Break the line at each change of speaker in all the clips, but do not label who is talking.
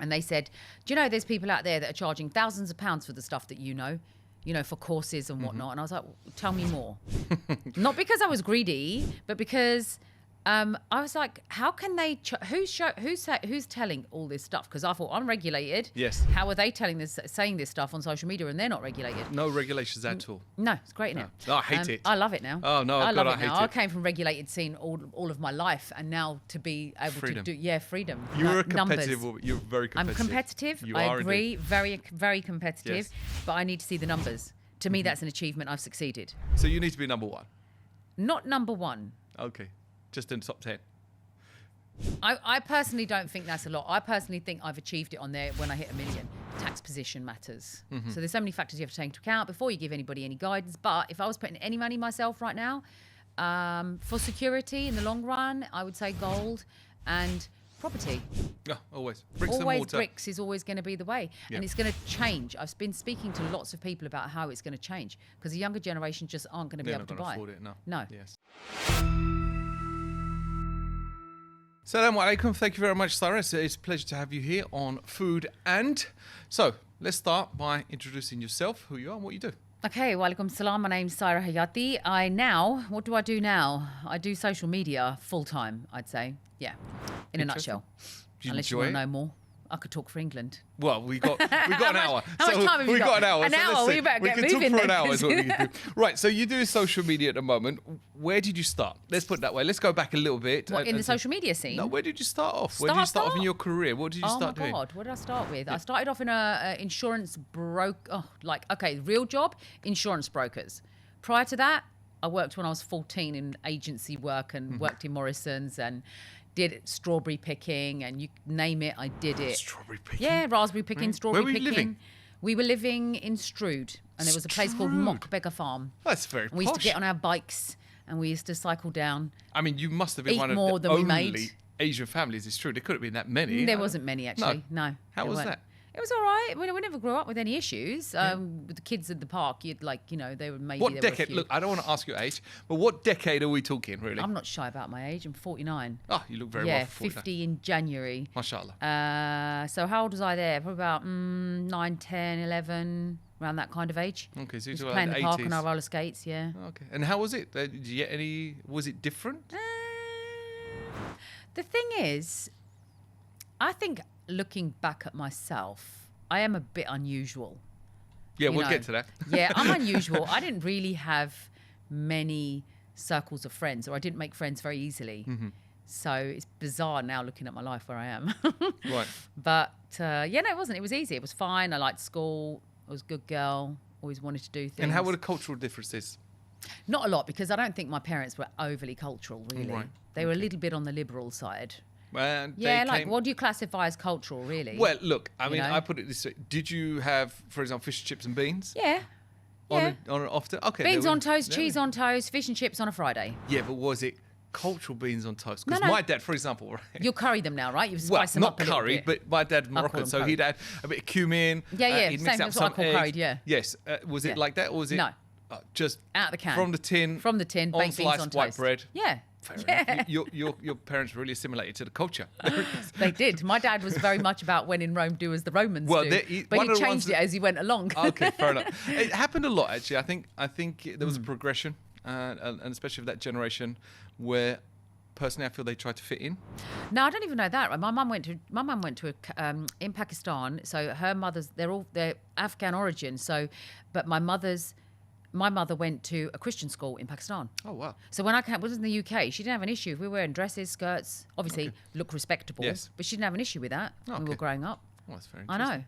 And they said, do you know there's people out there that are charging thousands of pounds for the stuff that you know, for courses and whatnot. And I was like, tell me more. Not because I was greedy, but because I was like, how can they, who's telling all this stuff? Because I thought, I'm regulated.
Yes.
How are they saying this stuff on social media and they're not regulated?
No regulations at all.
No, it's great now.
No, I hate it.
I love it now.
Oh, no,
I
God,
love it
I
now.
hate
I
it.
came from regulated scene all of my life, and now to be able
Freedom.
to do, freedom.
You were a
Numbers.
competitive woman. You're very competitive.
I'm competitive.
You
I
are
agree.
indeed.
Very, very competitive.
Yes.
But I need to see the numbers. To me, that's an achievement. I've succeeded.
So you need to be number one.
Not number one.
Okay. Just in the top 10.
I personally don't think that's a lot. I personally think I've achieved it on there when I hit 1 million. Tax position matters. So there's so many factors you have to take into account before you give anybody any guidance. But if I was putting any money myself right now, for security in the long run, I would say gold and property.
Yeah, always. Bricks and
Always
mortar.
bricks is always going to be the way.
Yeah.
And it's going to change. I've been speaking to lots of people about how it's going to change because the younger generation just aren't going to be
They're
able
not
to
going to
buy.
afford it, no.
No.
Yes. Assalamu alaikum. Thank you very much, Sarah. It's a pleasure to have you here on Food And. So, let's start by introducing yourself, who you are and what you do.
Okay, walaikum salam. My name's Saira Hayati. What do I do now? I do social media full time, I'd say. Yeah, in a nutshell.
Do you
Unless you
enjoy
want to
it?
know more. I could talk for England.
Well, we got an hour.
How much time have you
we
got?
an hour.
An
so
hour?
let's
We
see.
better get
can
moving
talk for an
then.
hour. Is what we can do. Right. So you do social media at the moment. Where did you start? Let's put it that way. Let's go back a little bit.
What, in the social media scene?
No. Where did you start off? Where did you start off in your career? What did you start doing?
Oh my God, what did I start with? I started off in a insurance real job, insurance brokers. Prior to that, I worked when I was 14 in agency work and worked in Morrison's and did strawberry picking and you name it, I did it.
Strawberry picking?
Yeah, raspberry picking, strawberry
Where were you
picking.
living?
We were living in Strood and there was a place called
Strood?
Mockbeggar Farm.
That's very
And we used to
posh.
get on our bikes and we used to cycle down.
I mean, you must have been
Eat
one of
more
the
than we
only
made.
Asian families. It's true. There couldn't have been that many.
There wasn't many actually. No.
How
there
was
weren't.
that?
It was all right. We never grew up with any issues. With the kids at the park, you'd they would maybe.
What
there were a
decade?
few.
Look, I don't want to ask your age, but what decade are we talking, really?
I'm not shy about my age. I'm 49.
Oh, you look very
yeah,
well for 49.
50 in January.
MashaAllah.
So how old was I there? Probably about 9, 10, 11, around that kind of age.
Okay, so
We used
you're
to play in
like
the park
80s.
on our roller skates, yeah.
Okay. And how was it? Did you get any? Was it different?
The thing is, I think looking back at myself, I am a bit unusual.
Yeah,
you
we'll
know.
get to that.
Yeah, I'm unusual. I didn't really have many circles of friends, or I didn't make friends very easily. So it's bizarre now looking at my life where I am.
Right.
But no, it wasn't. It was easy. It was fine. I liked school. I was a good girl. Always wanted to do things.
And how were the cultural differences?
Not a lot, because I don't think my parents were overly cultural, really.
Right.
They were a little bit on the liberal side.
And
Yeah,
they
like
came-
what do you classify as cultural, really?
Well, look, I
You
mean,
know?
I put it this way. Did you have, for example, fish and chips and beans?
Yeah. Yeah.
On an often? Okay.
Beans
there
on
we-
toast,
there
cheese
we-
on toast, fish and chips on a Friday.
Yeah, but was it cultural beans on toast? Because
No, no.
my dad, for example, right?
You'll curry them now, right? You've
Well,
spiced them
not
up a little
curry,
bit.
but my dad's
call
Moroccan,
them
so
curry.
he'd add a bit of cumin.
Yeah,
he'd
same,
mix up
that's what I
some
call
eggs.
curried, yeah.
Yes. Was it
Yeah.
like that, or was it?
No.
Just
Out of the can.
from the tin.
From the tin,
on
baked beans
sliced
on
white
toast.
bread.
Yeah.
Fair
Yeah.
enough. Your parents really assimilated to the culture.
They did. My dad was very much about when in Rome, do as the Romans
Well,
do. But
one
he
of the ones
changed it
that-
as he went along.
Okay, fair enough. It happened a lot, actually. I think there
Hmm.
was a progression, and especially of that generation, where personally I feel they tried to fit in.
No, I don't even know that. My mum went to in Pakistan. So her they're Afghan origin. So, but my mother went to a Christian school in Pakistan.
Oh, wow.
So when I was in the UK, she didn't have an issue. We were wearing dresses, skirts, obviously look respectable.
Yes.
But she didn't have an issue with that when we
Okay.
were growing up.
Well, that's very
I
interesting.
know.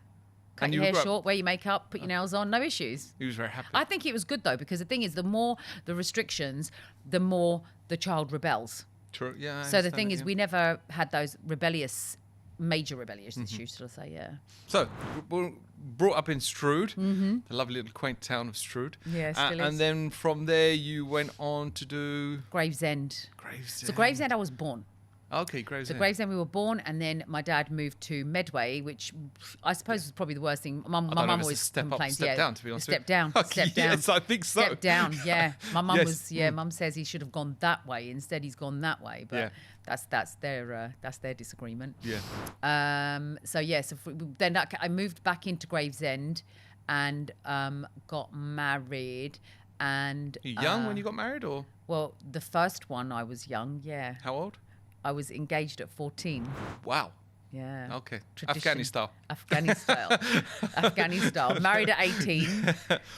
Cut
And
your
you
hair
grew up-
short, wear your makeup, put your nails on, no issues.
He was very happy.
I think it was good though, because the thing is, the more the restrictions, the more the child rebels.
True. Yeah. I
So the
understand
thing
that,
is,
yeah.
we never had those major rebellious
Mm-hmm.
issues, shall I say, yeah.
So, brought up in Strood, the lovely little quaint town of Strood.
Yeah, it still is.
And then from there, you went on to do
Gravesend.
Gravesend.
So Gravesend, I was born.
Okay, Gravesend.
So Gravesend we were born, and then my dad moved to Medway, which I suppose was probably the worst thing. My mum always
step
complains.
up, step down, to be honest.
Step down,
Okay,
step down.
Yes, I think so.
Step down, yeah. My mum
Yes.
was, Mum says he should have gone that way. Instead, he's gone that way. But that's their disagreement.
Yeah.
Then I moved back into Gravesend and got married. And
You young when you got married, or
well, the first one I was young. Yeah,
how old?
I was engaged at 14.
Wow.
Yeah.
Okay.
Tradition.
Afghani style.
Afghani style. Married at 18.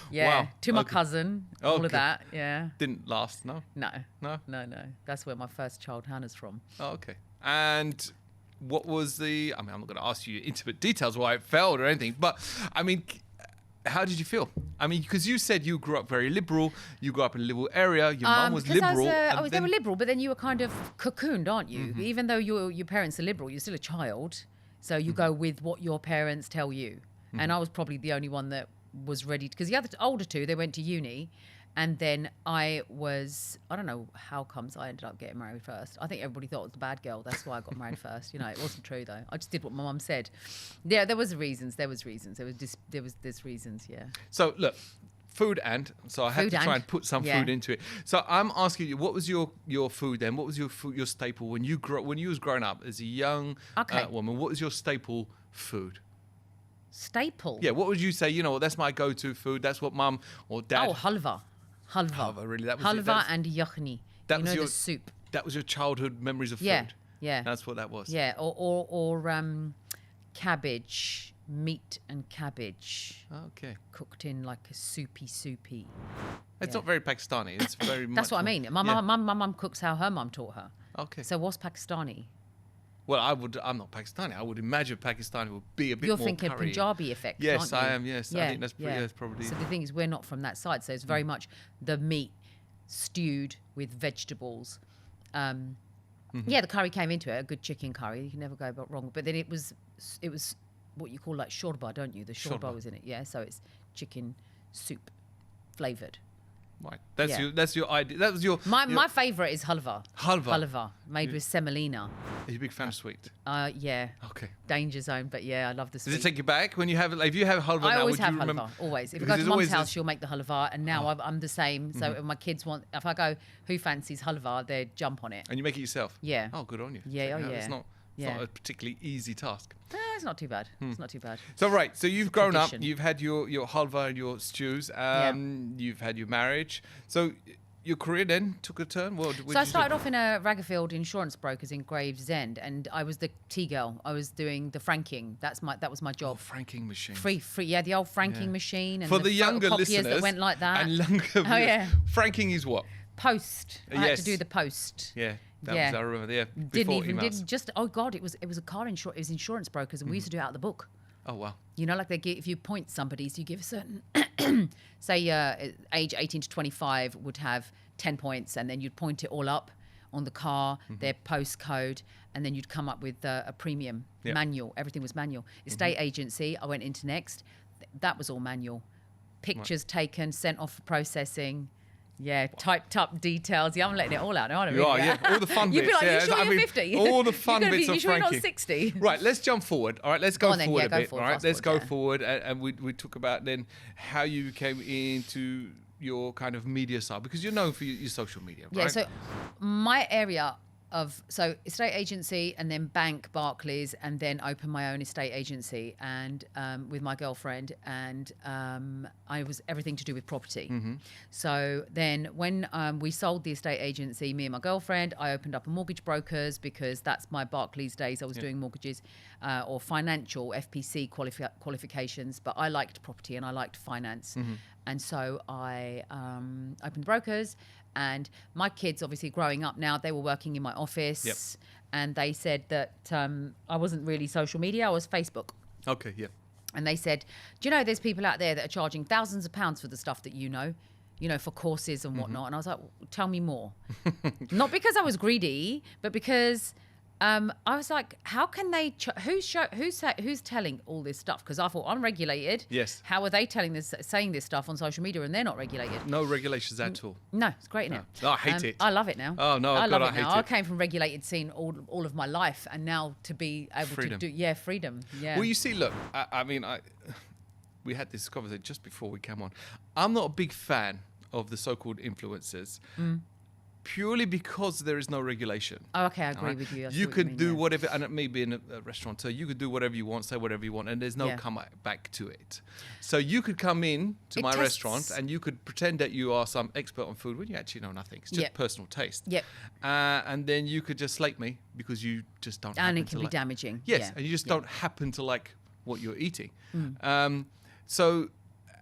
Yeah.
Wow.
To my
Okay.
cousin. All
Okay.
of that. Yeah.
Didn't last, no?
No.
No?
No. That's where my first child Hannah's from.
Oh, okay. And what was I'm not going to ask you intimate details why it failed or anything, but I mean, how did you feel? I mean, because you said you grew up very liberal, you grew up in a liberal area, your mum was
Because
liberal.
they were liberal, but then you were kind of cocooned, aren't you? Even though your parents are liberal, you're still a child. So you go with what your parents tell you. And I was probably the only one that was ready, because the other older two, they went to uni. And then I don't know how comes I ended up getting married first. I think everybody thought I was the bad girl. That's why I got married first. You know, it wasn't true though. I just did what my mum said. Yeah, there was reasons. There's reasons, yeah.
So look, food so I had
Food
to try
and,
and put some
yeah.
food into it. So I'm asking you, what was your food then? What was your staple when you was growing up as a young woman? What was your staple food?
Staple?
Yeah, what would you say? You know, that's my go-to food. That's what mum or dad.
Oh, halva.
Halva, really? That was it.
Halva and yakhni.
That
You
was
know,
your
the soup.
That was your childhood memories of food.
Yeah.
That's what that was.
Yeah, or cabbage, meat and cabbage
Okay.
cooked in like a soupy.
It's not very Pakistani. It's very much
That's what I
more-
mean. My mum cooks how her mum taught her.
Okay.
So what's Pakistani?
Well, I'm not Pakistani. I would imagine Pakistani would be a bit
You're
more
thinking
curry.
Punjabi effect,
Yes,
aren't you?
I am. Yes, I think that's probably.
So the thing is, we're not from that side, so it's very much the meat stewed with vegetables. Yeah, the curry came into it, a good chicken curry. You can never go wrong. But then it was what you call like shorba, don't you? The shorba
Shorba.
was in it. Yeah, so it's chicken soup flavored.
Right. That's
Yeah.
your idea. That was your.
My favourite is halva.
Halva.
Halva made with semolina.
Are you a big fan of sweet?
Yeah.
Okay.
Danger zone, but yeah, I love the sweet.
Does it take you back when you have if you have halva
I
now?
always
would
have
you remember?
halva, always. If I
Because
go to
there's
mum's
always
house,
this-
she'll make the halva, and now I'm the same. So if my kids if I go, who fancies halva, they jump on it.
And you make it yourself.
Yeah.
Oh, good on you.
Yeah,
Check it
oh,
out.
yeah.
It's not
Yeah.
a particularly easy task.
It's not too bad. It's not too bad.
So right, so you've grown up,
tradition.
you've had your halva and your stews, you've had your marriage. So your career then took a turn.
So I started off in a Raggerfield insurance brokers in Gravesend, and I was the tea girl. I was doing the franking. That was my job.
franking machine.
Free, yeah, the old franking machine and
For the younger
photocopiers
listeners
that went like that.
and younger viewers,
yeah.
franking is what?
Post. I had
Yes.
to do the post.
Yeah, that
Yeah.
was I remember. Yeah,
Didn't
before
even
emails.
did just it was a car insurance. It was insurance brokers, and we used to do it out of the book.
Oh wow.
You know, like if you point somebody, so you give a certain, say, age 18 to 25 would have 10 points, and then you'd point it all up on the car, their postcode, and then you'd come up with a premium manual. Everything was manual. Estate agency, I went into next. That was all manual. Pictures taken, sent off for processing. Yeah, typed up details. Yeah, I'm letting it all out now, aren't I?
You are, yeah. All the fun
You'd
bits.
be like,
yeah.
you sure
I
you're
mean,
50?
All the fun
You're gonna
bits
be,
of
you sure you're not
franking.
60?
Right, let's jump forward. All right, let's go
on then,
forward
yeah,
a
go
bit.
forward,
All right,
fast
let's go
forward,
forward, and we talk about then how you came into your kind of media side, because you're known for your social media, right?
Yeah, so my area estate agency, and then bank, Barclays, and then open my own estate agency, and with my girlfriend, and I was everything to do with property. So then when we sold the estate agency, me and my girlfriend, I opened up a mortgage brokers, because that's my Barclays days. I was doing mortgages or financial FPC qualifications, but I liked property and I liked finance. And so I opened brokers, and my kids, obviously growing up now, they were working in my office, and they said that I wasn't really social media, I was Facebook.
Okay, yeah.
And they said, do you know there's people out there that are charging thousands of pounds for the stuff that you know, for courses and whatnot. And I was like, well, tell me more. Not because I was greedy, but because I was like, how can they? Who's telling all this stuff? Because I thought I'm regulated.
Yes.
How are they saying this stuff on social media and they're not regulated?
No regulations at all.
No, it's great now.
No, I hate it.
I love it now.
Oh, no,
I
God,
love
I
it
hate
now. I
it.
came from regulated scene all of my life, and now to be able
Freedom.
to do freedom. Yeah.
Well, you see, look, we had this conversation just before we came on. I'm not a big fan of the so-called influencers. Purely because there is no regulation.
Oh, okay, I agree
Alright?
with you. I see
You
what
could
mean,
do
yeah.
whatever, and it may be in a restaurateur, you could do whatever you want, say whatever you want, and there's no
Yeah.
come back to it. So you could come in to my restaurant and you could pretend that you are some expert on food when you actually know nothing. It's just
Yep.
personal taste.
Yep.
And then you could just slate me because you just don't
And
happen
it
to
can be
like...
damaging.
Yes,
Yeah.
and you just
Yeah.
don't happen to like what you're eating. So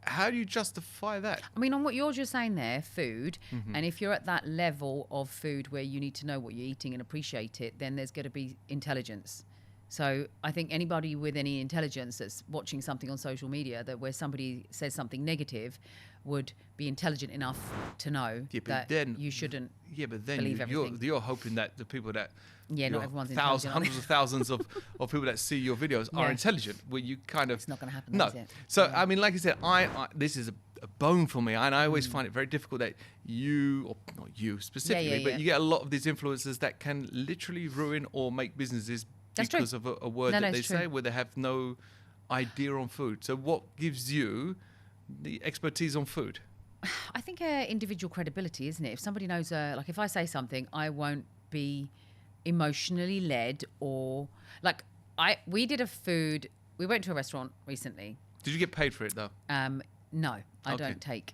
how do you justify that?
I mean, on what you're just saying there, food,
Mm-hmm.
and if you're at that level of food where you need to know what you're eating and appreciate it, then there's going to be intelligence. So I think anybody with any intelligence that's watching something on social media that where somebody says something negative would be intelligent enough to know
Yeah, but
that
then-
you shouldn't.
Yeah, but then
Believe everything.
you're hoping that the people that
Yeah, not
your
everyone's
thousands,
intelligent.
hundreds of thousands of people that see your videos are
Yeah.
intelligent. Where you kind of
It's not gonna happen,
No,
is it?
so
Yeah.
I mean, like I said, I this is a bone for me, and I always find it very difficult that you, or not you specifically,
yeah.
but you get a lot of these influencers that can literally ruin or make businesses
That's true.
because of a word
No,
that they
it's true.
say where they have no idea on food. So what gives you the expertise on food?
I think individual credibility, isn't it? If somebody knows, like if I say something, I won't be emotionally led or like we did a food. We went to a restaurant recently.
Did you get paid for it though?
No, I
Okay.
don't take.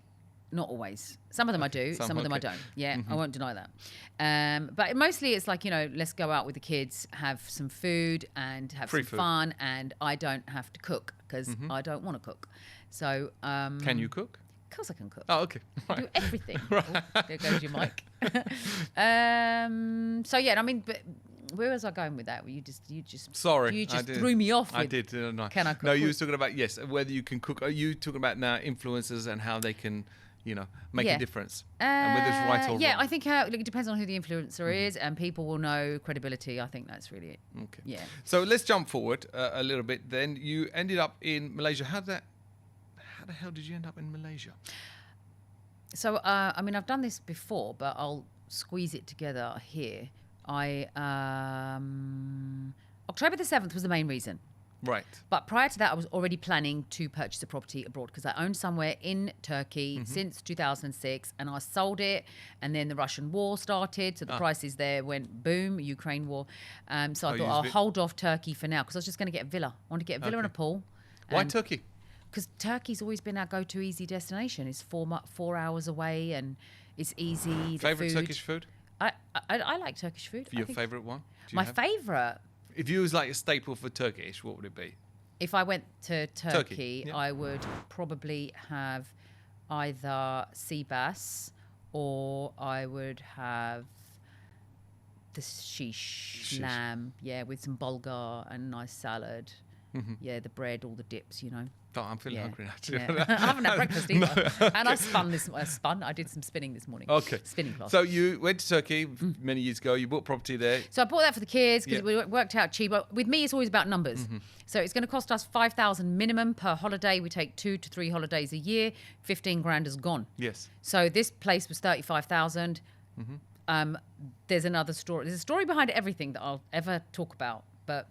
Not always. Some of them I do.
Some,
Some of them I
okay.
don't. Yeah, I won't deny that. But mostly it's like, let's go out with the kids, have some food and have
Free
some
food.
fun, and I don't have to cook because I don't want to cook. So
Can you cook?
Of course I can cook.
Oh, okay.
I do everything. Oh, there goes your mic. So yeah, I mean, but where was I going with that? You just
Sorry,
you
I
just
did.
threw me off.
I
with,
did. No.
Can I cook?
No, you was talking about whether you can cook. Are you talking about now influencers and how they can, make
Yeah.
a difference, and whether it's right or
yeah,
wrong?
I think it depends on who the influencer is, and people will know credibility. I think that's really it.
Okay.
Yeah.
So let's jump forward a little bit. Then you ended up in Malaysia. How the hell did you end up in Malaysia?
So I mean, I've done this before, but I'll squeeze it together here. October the 7th was the main reason.
Right.
But prior to that, I was already planning to purchase a property abroad because I owned somewhere in Turkey since 2006, and I sold it. And then the Russian war started, so the prices there went boom. Ukraine war. So I
Oh,
thought
you
I'll
was
hold off Turkey for now because I was just going to get a villa. I wanted to get a villa and a
Okay.
pool.
Why Turkey?
Because Turkey's always been our go-to easy destination. It's 4 hours away and it's easy. The
Favorite
food.
Turkish food?
I like Turkish food. I
Your
think
favorite one? Do you
My
have-
favorite.
If you was like a staple for Turkish, what would it be?
If I went to Turkey,
yeah.
I would probably have either sea bass or I would have the shish lamb, with some bulgur and nice salad. Yeah, the bread, all the dips,
Oh, I'm feeling hungry now too.
Yeah. I haven't had breakfast either. And I did some spinning this morning.
Okay.
Spinning class.
So you went to Turkey many years ago. You bought property there.
So I bought that for the kids because
Yeah.
it worked out cheap. But with me, it's always about numbers. So it's going to cost us 5,000 minimum per holiday. We take 2 to 3 holidays a year. 15 grand is gone.
Yes.
So this place was 35,000. There's another story. There's a story behind everything that I'll ever talk about. But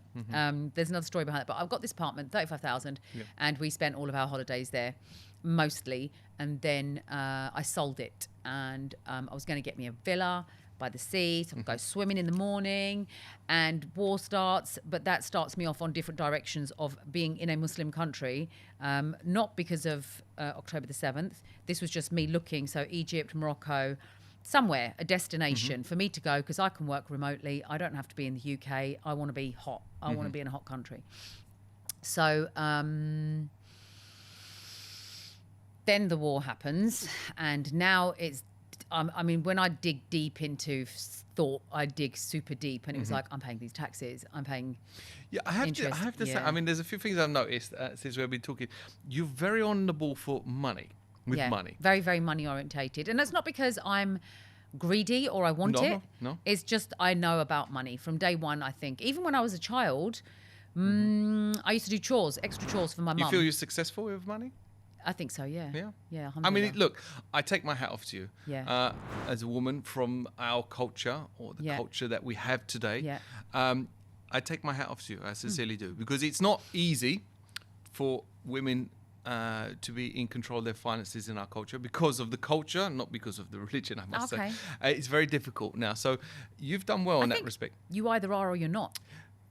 there's another story behind it. But I've got this apartment, 35,000, and we spent all of our holidays there, mostly. And then I sold it, and I was going to get me a villa by the sea, so I go swimming in the morning, and war starts. But that starts me off on different directions of being in a Muslim country, not because of October the 7th. This was just me looking. So Egypt, Morocco. Somewhere, a destination for me to go because I can work remotely. I don't have to be in the UK. I want to be hot. I want to be in a hot country. So then the war happens, and now it's. I mean, when I dig deep into thought, I dig super deep, and it was like I'm paying these taxes. I'm paying.
Yeah, I have to say. I mean, there's a few things I've noticed since we've been talking. You're very on the ball for money. With money.
Very, very money orientated. And that's not because I'm greedy or I want it.
No.
It's just I know about money from day one, I think. Even when I was a child, I used to do chores, extra chores for my mum.
You feel you're successful with money?
I think so, yeah.
Yeah.
Yeah,
I mean,
alhamdulillah.
look, I take my hat off to you.
Yeah.
As a woman from our culture or the
Yeah.
culture that we have today.
Yeah.
I take my hat off to you. I sincerely do. Because it's not easy for women to be in control of their finances in our culture because of the culture, not because of the religion, I must
Okay.
say. It's very difficult now. So you've done well in that
think
respect.
You either are or you're not.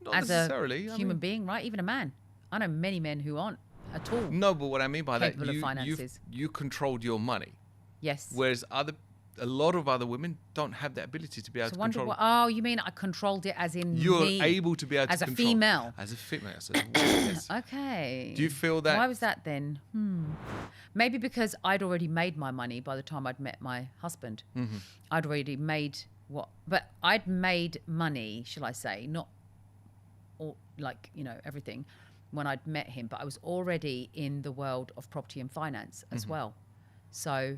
Not
As
necessarily.
a
I
human
mean,
being, right? Even a man. I know many men who aren't at all.
no, but what I mean by that,
Capable of finances.
you controlled your money.
Yes.
Whereas a lot of other women don't have that ability to be able
So
to
wonder
control.
what, oh, you mean I controlled it as in
You're
me,
able to be able
as
to
a
control.
female.
As a female. As a woman, yes.
Okay.
Do you feel that?
Why was that then? Maybe because I'd already made my money by the time I'd met my husband.
Mm-hmm.
I'd already made but I'd made money, shall I say, not all, like, everything when I'd met him, but I was already in the world of property and finance as
Mm-hmm.
well. So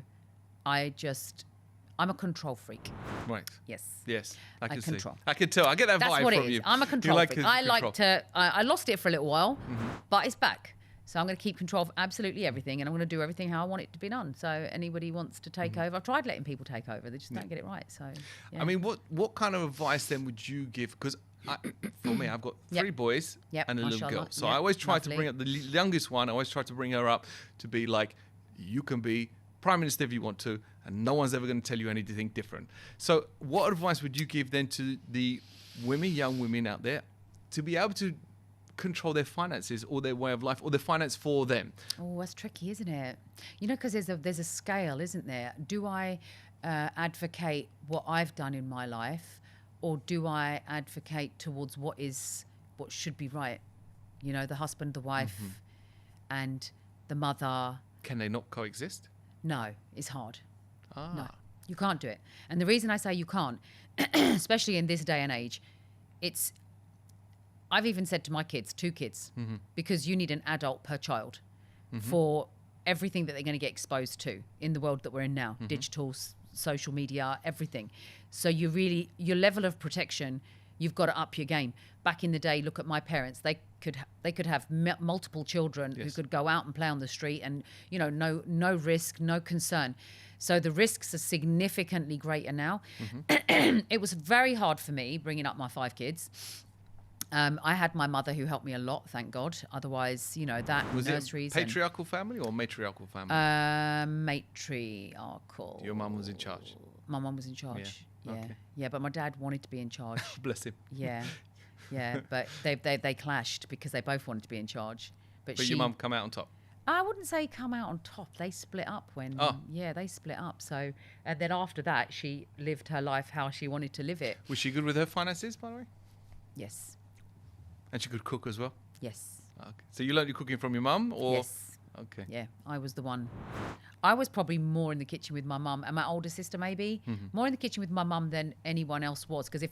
I'm a control freak.
Right.
Yes.
Yes. I can see.
control.
I can tell. I get that
That's
vibe
what
from
it is.
you.
I'm a
You
control freak. I like
control.
to. I lost it for a little while, but it's back. So I'm going to keep control of absolutely everything, and I'm going to do everything how I want it to be done. So anybody wants to take over, I've tried letting people take over. They just don't get it right. So yeah.
I mean, what kind of advice then would you give? Because for me, I've got
Yep.
3 boys
Yep,
and a little
mashallah.
girl. So
Yep,
I always try to
lovely.
bring up the youngest one. I always try to bring her up to be like, you can be prime minister if you want to, and no one's ever going to tell you anything different. So what advice would you give then to the women, young women out there, to be able to control their finances or their way of life or their finance for them?
Oh, that's tricky, isn't it? Because there's a scale, isn't there? Do I advocate what I've done in my life, or do I advocate towards what should be right? The husband, the wife, and the mother.
Can they not coexist?
No, it's hard.
Ah.
No, you can't do it. And the reason I say you can't, especially in this day and age, I've even said to my kids, 2 kids, because you need an adult per child for everything that they're going to get exposed to in the world that we're in now, digital, social media, everything. So your level of protection, you've got to up your game. Back in the day, look at my parents. They could have multiple children who
Yes.
could go out and play on the street and, no risk, no concern. So the risks are significantly greater now. It was very hard for me bringing up my 5 kids. I had my mother who helped me a lot, thank God. Otherwise, that
Was
nurseries
it patriarchal family or matriarchal family?
matriarchal.
Your mum was in charge.
My mum was in charge.
Yeah,
Yeah.
okay.
Yeah, but my dad wanted to be in charge.
Bless him.
Yeah. Yeah, but they clashed because they both wanted to be in charge. But
Your mum come out on top.
I wouldn't say come out on top. They split up they split up. So, and then after that, she lived her life how she wanted to live it.
Was she good with her finances, by the way?
Yes.
And she could cook as well?
Yes.
Okay. So you learned your cooking from your mum, or?
Yes.
Okay.
Yeah, I was the one. I was probably more in the kitchen with my mum and my older sister, maybe more in the kitchen with my mum than anyone else was. Because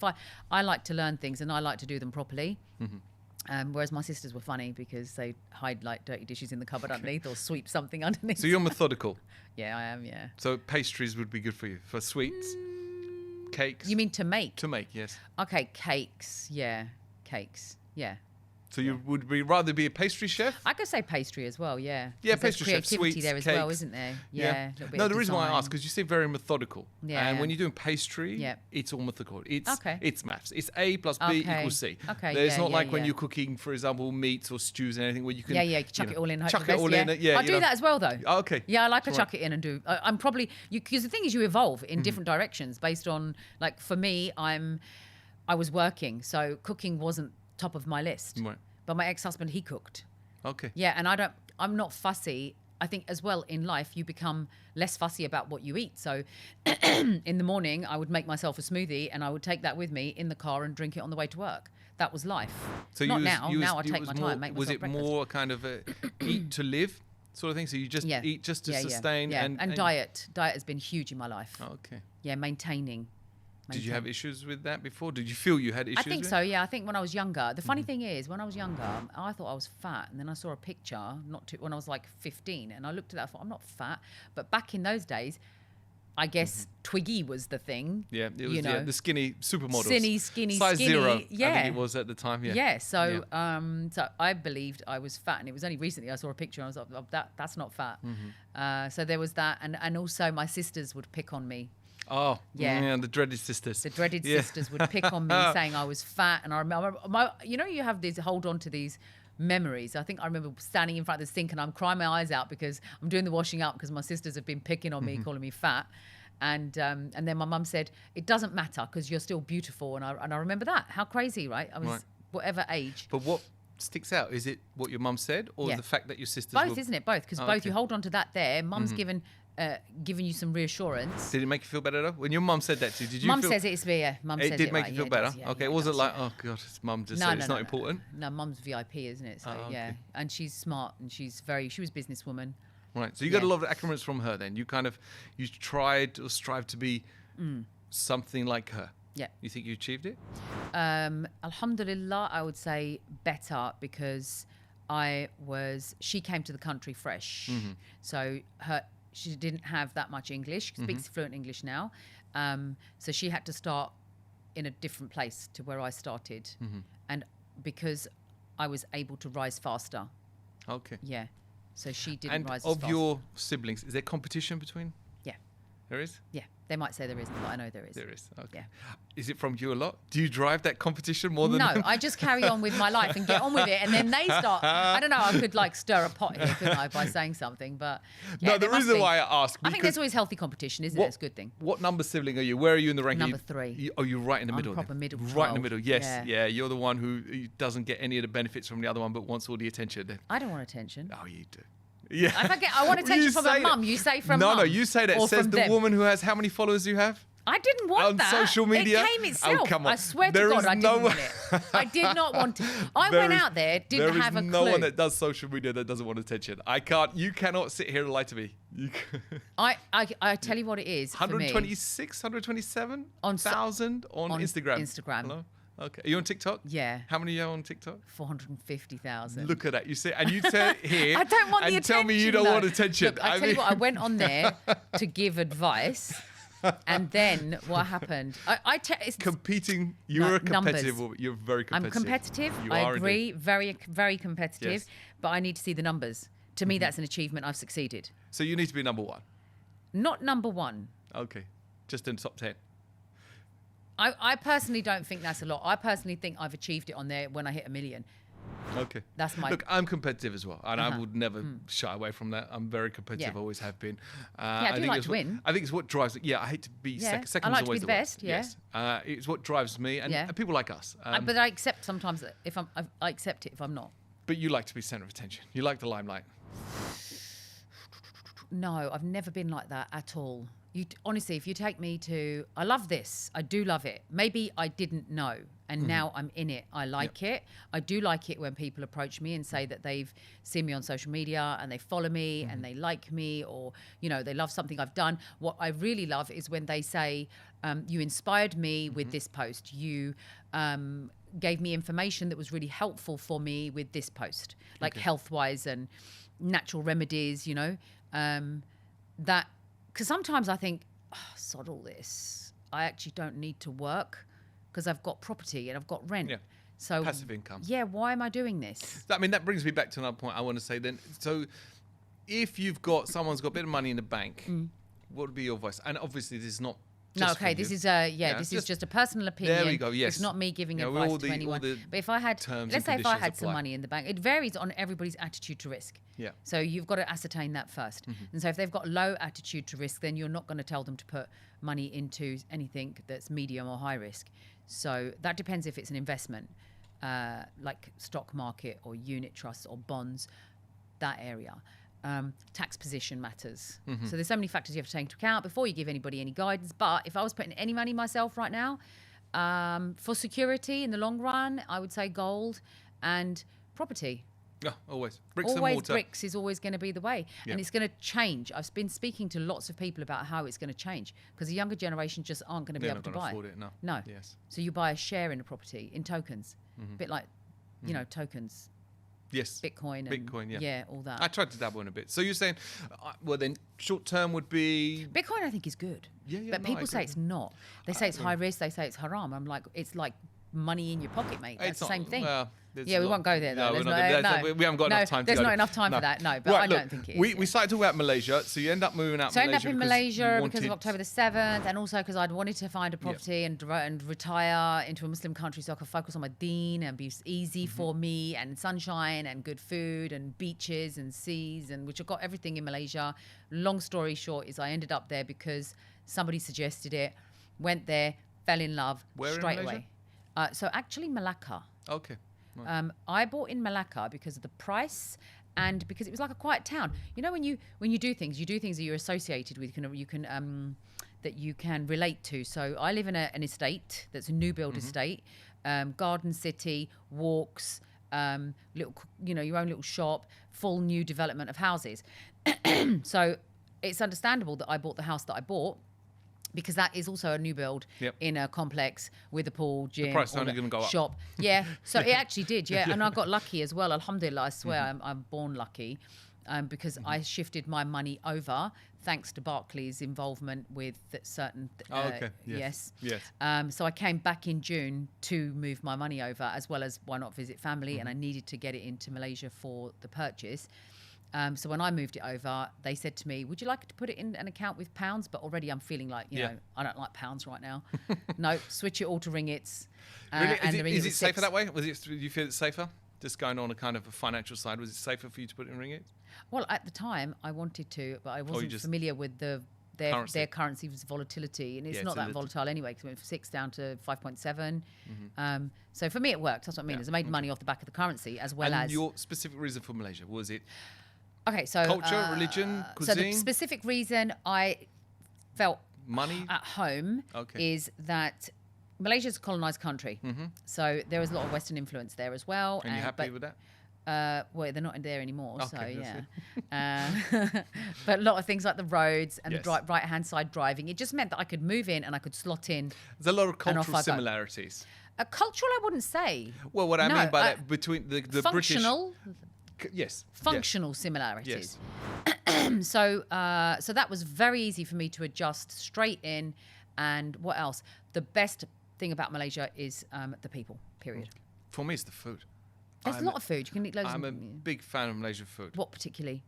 I like to learn things and I like to do them properly. Whereas my sisters were funny because they hide like dirty dishes in the cupboard underneath or sweep something underneath.
So you're methodical.
Yeah, I am. Yeah.
So pastries would be good for you. For sweets, cakes.
You mean to make?
To make, yes.
Okay, cakes. Yeah, cakes. Yeah.
So you would rather be a pastry chef?
I could say pastry as well, yeah.
Yeah,
'Cause there's
pastry chef,
creativity
sweets,
there as well,
cakes.
isn't there? Yeah. a little bit
No,
of
the reason why I
design.
ask because you say very methodical.
Yeah,
And
yeah.
when you're doing pastry,
Yeah.
it's all methodical. It's
Okay.
It's maths. It's A plus B
Okay.
equals C.
Okay,
There's
yeah,
not
yeah,
like when
yeah.
you're cooking, for example, meats or stews and anything where you can.
Yeah, you chuck it all in. Hope
Chuck
the
it
best,
all
yeah.
in. Yeah,
I do that as well, though.
Oh, okay.
Yeah, I like to
Right.
chuck it in and do. I'm probably because the thing is, you evolve
Mm-hmm.
in different directions based on like for me, I was working, so cooking wasn't top of my list.
Right.
But my ex-husband, he cooked.
Okay.
Yeah, and I'm not fussy. I think as well in life, you become less fussy about what you eat. So in the morning, I would make myself a smoothie and I would take that with me in the car and drink it on the way to work. That was life.
So
Not
you was,
now.
you was,
Now I
you
take
was
my
more,
time, make
was
myself
it
breakfast.
more kind of a eat to live sort of thing? So you just eat just to sustain
and diet. Diet has been huge in my life.
Oh, okay.
Yeah, maintaining.
Did you have issues with that before? Did you feel you had issues?
I think
with
so, yeah. I think when I was younger, the funny thing is, when I was younger, I thought I was fat, and then I saw a picture when I was like 15, and I looked at that, I thought I'm not fat. But back in those days, I guess Twiggy was the thing.
Yeah, it was
you know,
the skinny supermodels.
skinny,
Size
skinny.
0,
Yeah.
I think it was at the time. Yeah.
Yeah. So, so I believed I was fat, and it was only recently I saw a picture and I was like, oh, that's not fat. So there was that, and also my sisters would pick on me.
Oh, yeah, the dreaded sisters.
The dreaded sisters would pick on me, saying I was fat, and I remember, you have these hold on to these memories. I think I remember standing in front of the sink and I'm crying my eyes out because I'm doing the washing up because my sisters have been picking on me, calling me fat. And then my mum said, it doesn't matter because you're still beautiful. And I remember that. How crazy, right? I was whatever age.
But what sticks out? Is it what your mum said or the fact that your sisters
both, isn't it? Both. Because both, you hold on to that there. Mum's giving you some reassurance.
Did it make you feel better though? When your mum said that to you, did you
Mum
feel...
says it's me, yeah. Mum says
it did make you feel better? Okay, it wasn't like, oh God, it's mum just said it's not important?
No, Mum's VIP, isn't it? So,
okay.
And she's smart and she was a businesswoman.
Right, so you got a lot of acclimates from her then. You tried or strived to be something like her.
Yeah.
You think you achieved it?
Alhamdulillah, I would say better because she came to the country fresh. So she didn't have that much English. She speaks fluent English now. So she had to start in a different place to where I started. And because I was able to rise faster.
Okay.
Yeah. So she didn't rise as fast.
And of your siblings, is there competition between?
Yeah.
There is?
Yeah. They might say there isn't, but I know there is.
There is. Okay.
Yeah.
Is it from you a lot? Do you drive that competition more than them?
No, I just carry on with my life and get on with it. And then they start, I don't know, I could stir a pot here, couldn't I, by saying something. But yeah,
no, the reason why I ask.
I think there's always healthy competition, isn't it? It's a good thing.
What number sibling are you? Where are you in the ranking?
Number 3.
You're right in the middle.
Proper middle.
Right in the middle, yes. Yeah, you're the one who doesn't get any of the benefits from the other one but wants all the attention. Then.
I don't want attention.
Oh, you do. Yeah.
I want attention from my mum. You say from mum.
No, you say that. It says the woman who has how many followers do you have?
I didn't want that.
On social media?
It came itself.
Oh, come on.
I swear to God, I didn't want it. I did not want it. I went out there, didn't have a clue.
There is no one that does social media that doesn't want attention. You cannot sit here and lie to me.
I tell you what it is
126, 127 thousand on Instagram.
Instagram.
Hello? Okay. Are you on TikTok?
Yeah.
How many are you on TikTok?
450,000.
Look at that. You see, and you tell here.
I don't want the attention.
And tell me you don't want attention.
Look, I tell you what, I went on there to give advice. And then what happened?
Competing. You're a competitive woman. You're very competitive.
I'm competitive. I agree. Very, very competitive. Yes. But I need to see the numbers. To me, that's an achievement. I've succeeded.
So you need to be number 1.
Not number 1.
Okay. Just in the top 10.
I personally don't think that's a lot. I personally think I've achieved it on there when I hit 1 million.
Okay.
That's my...
Look, I'm competitive as well. And I would never shy away from that. I'm very competitive. Always have been.
I do like to win.
I think it's what drives... Yeah, I hate to be second.
I like
is
to
always
be the best,
Yes. It's what drives me and people like us.
But I accept sometimes that I accept it if I'm not.
But you like to be centre of attention. You like the limelight.
No, I've never been like that at all. Honestly, if you take me to... I love this. I do love it. Maybe I didn't know. And now I'm in it. I like it. I do like it when people approach me and say that they've seen me on social media and they follow me and they like me or, they love something I've done. What I really love is when they say, you inspired me with this post. You gave me information that was really helpful for me with this post, like health-wise and natural remedies, that... Because sometimes I think, sod all this. I actually don't need to work because I've got property and I've got rent.
Yeah.
So
passive income.
Yeah, why am I doing this?
I mean, that brings me back to another point I want to say then. So if someone's got a bit of money in the bank, what would be your advice? And obviously this is not just
this is this is just a personal opinion.
There we go, yes.
It's not me giving advice to anyone. But if I had, let's say if I had some money in the bank, it varies on everybody's attitude to risk.
Yeah.
So you've got to ascertain that first. And so if they've got low attitude to risk, then you're not going to tell them to put money into anything that's medium or high risk. So that depends if it's an investment, like stock market or unit trusts or bonds, that area. Tax position matters. So there's so many factors you have to take into account before you give anybody any guidance. But if I was putting any money myself right now, for security in the long run, I would say gold and property.
Yeah, always. Bricks
always
and mortar.
Bricks is always going to be the way. Yeah. And it's going to change. I've been speaking to lots of people about how it's going to change because the younger generation just aren't going to be able to buy
afford it.
No.
Yes.
So you buy a share in a property in tokens. A bit like, tokens.
Yes.
Bitcoin. And,
Bitcoin, yeah.
Yeah, all that.
I tried to dabble in a bit. So you're saying, well, then short term would be.
Bitcoin, I think, is good.
Yeah,
But
no, I
people say
agree.
it's not. They say it's high risk. They say it's haram. I'm like, it's like money in your pocket, mate. That's
It's
the
not-
same thing.
well, there's
Yeah,
a
we
lot-
won't go there, though.
No,
There's
we're not
no-
gonna-
no.
we haven't got
No,
enough time to
there's
go
not
there.
enough time for that, no, but
Right,
I
look,
don't think it is.
We
yeah.
started talking about Malaysia, so you end up moving out
So I
Malaysia.
ended up in
because
Malaysia
you
because of
wanted-
October the 7th, and also because I'd wanted to find a property and retire into a Muslim country so I could focus on my deen and be easy for me, and sunshine and good food and beaches and seas, and which I've got everything in Malaysia. Long story short is I ended up there because somebody suggested it, went there, fell in love
Where in
straight
Malaysia?
away. So actually Malacca.
Okay.
I bought in Malacca because of the price and because it was like a quiet town. You know, when you do things that you're associated with, that you can relate to. So I live in an estate that's a new build estate, garden city, walks, little, your own little shop, full new development of houses. So it's understandable that I bought the house that I bought, because that is also a new build in a complex with a pool, gym,
price is
all
only
that,
gonna go up.
shop. Yeah, so it actually did, yeah. And I got lucky as well. Alhamdulillah, I swear I'm born lucky, because I shifted my money over thanks to Barclays' involvement with certain.
Okay.
Yes.
Yes.
So I came back in June to move my money over, as well as why not visit family, and I needed to get it into Malaysia for the purchase. So when I moved it over, they said to me, would you like to put it in an account with pounds? But already I'm feeling like, you know, I don't like pounds right now. No, switch it all to ringgits.
Really?
And the ringgit
Is it
was
safer
6.
that way? Do you feel it's safer? Just going on a kind of a financial side, was it safer for you to put it in ringgit?
Well, at the time I wanted to, but I wasn't
just-
familiar with their currency's volatility, and it's
Yeah,
not
it's a
that
little-
volatile anyway, because it went from 6 down to 5.7. So for me it worked. That's what I mean.
Yeah,
Is I made money off the back of the currency, as well
And
as
your specific reason for Malaysia, was it
okay. So
culture, religion,
So the
cuisine?
specific reason I felt
Money?
at home
Okay.
is that Malaysia's a colonized country, so there was a lot of Western influence there as well.
And you happy
but,
with that?
well, they're not in there anymore, so
Okay,
yeah.
that's
But a lot of things like the roads and
Yes.
the right-hand side driving, it just meant that I could move in and I could slot in.
There's a lot of
and off
cultural
I go.
similarities.
Cultural, I wouldn't say.
Well, what I
No,
mean by that, between the British...
functional,
Yes.
functional similarities.
Yes.
So that was very easy for me to adjust straight in. And what else? The best thing about Malaysia is the people, period.
For me, it's the food.
There's a lot of food. You can eat loads
I'm a
of...
big fan of Malaysian food.
What particularly?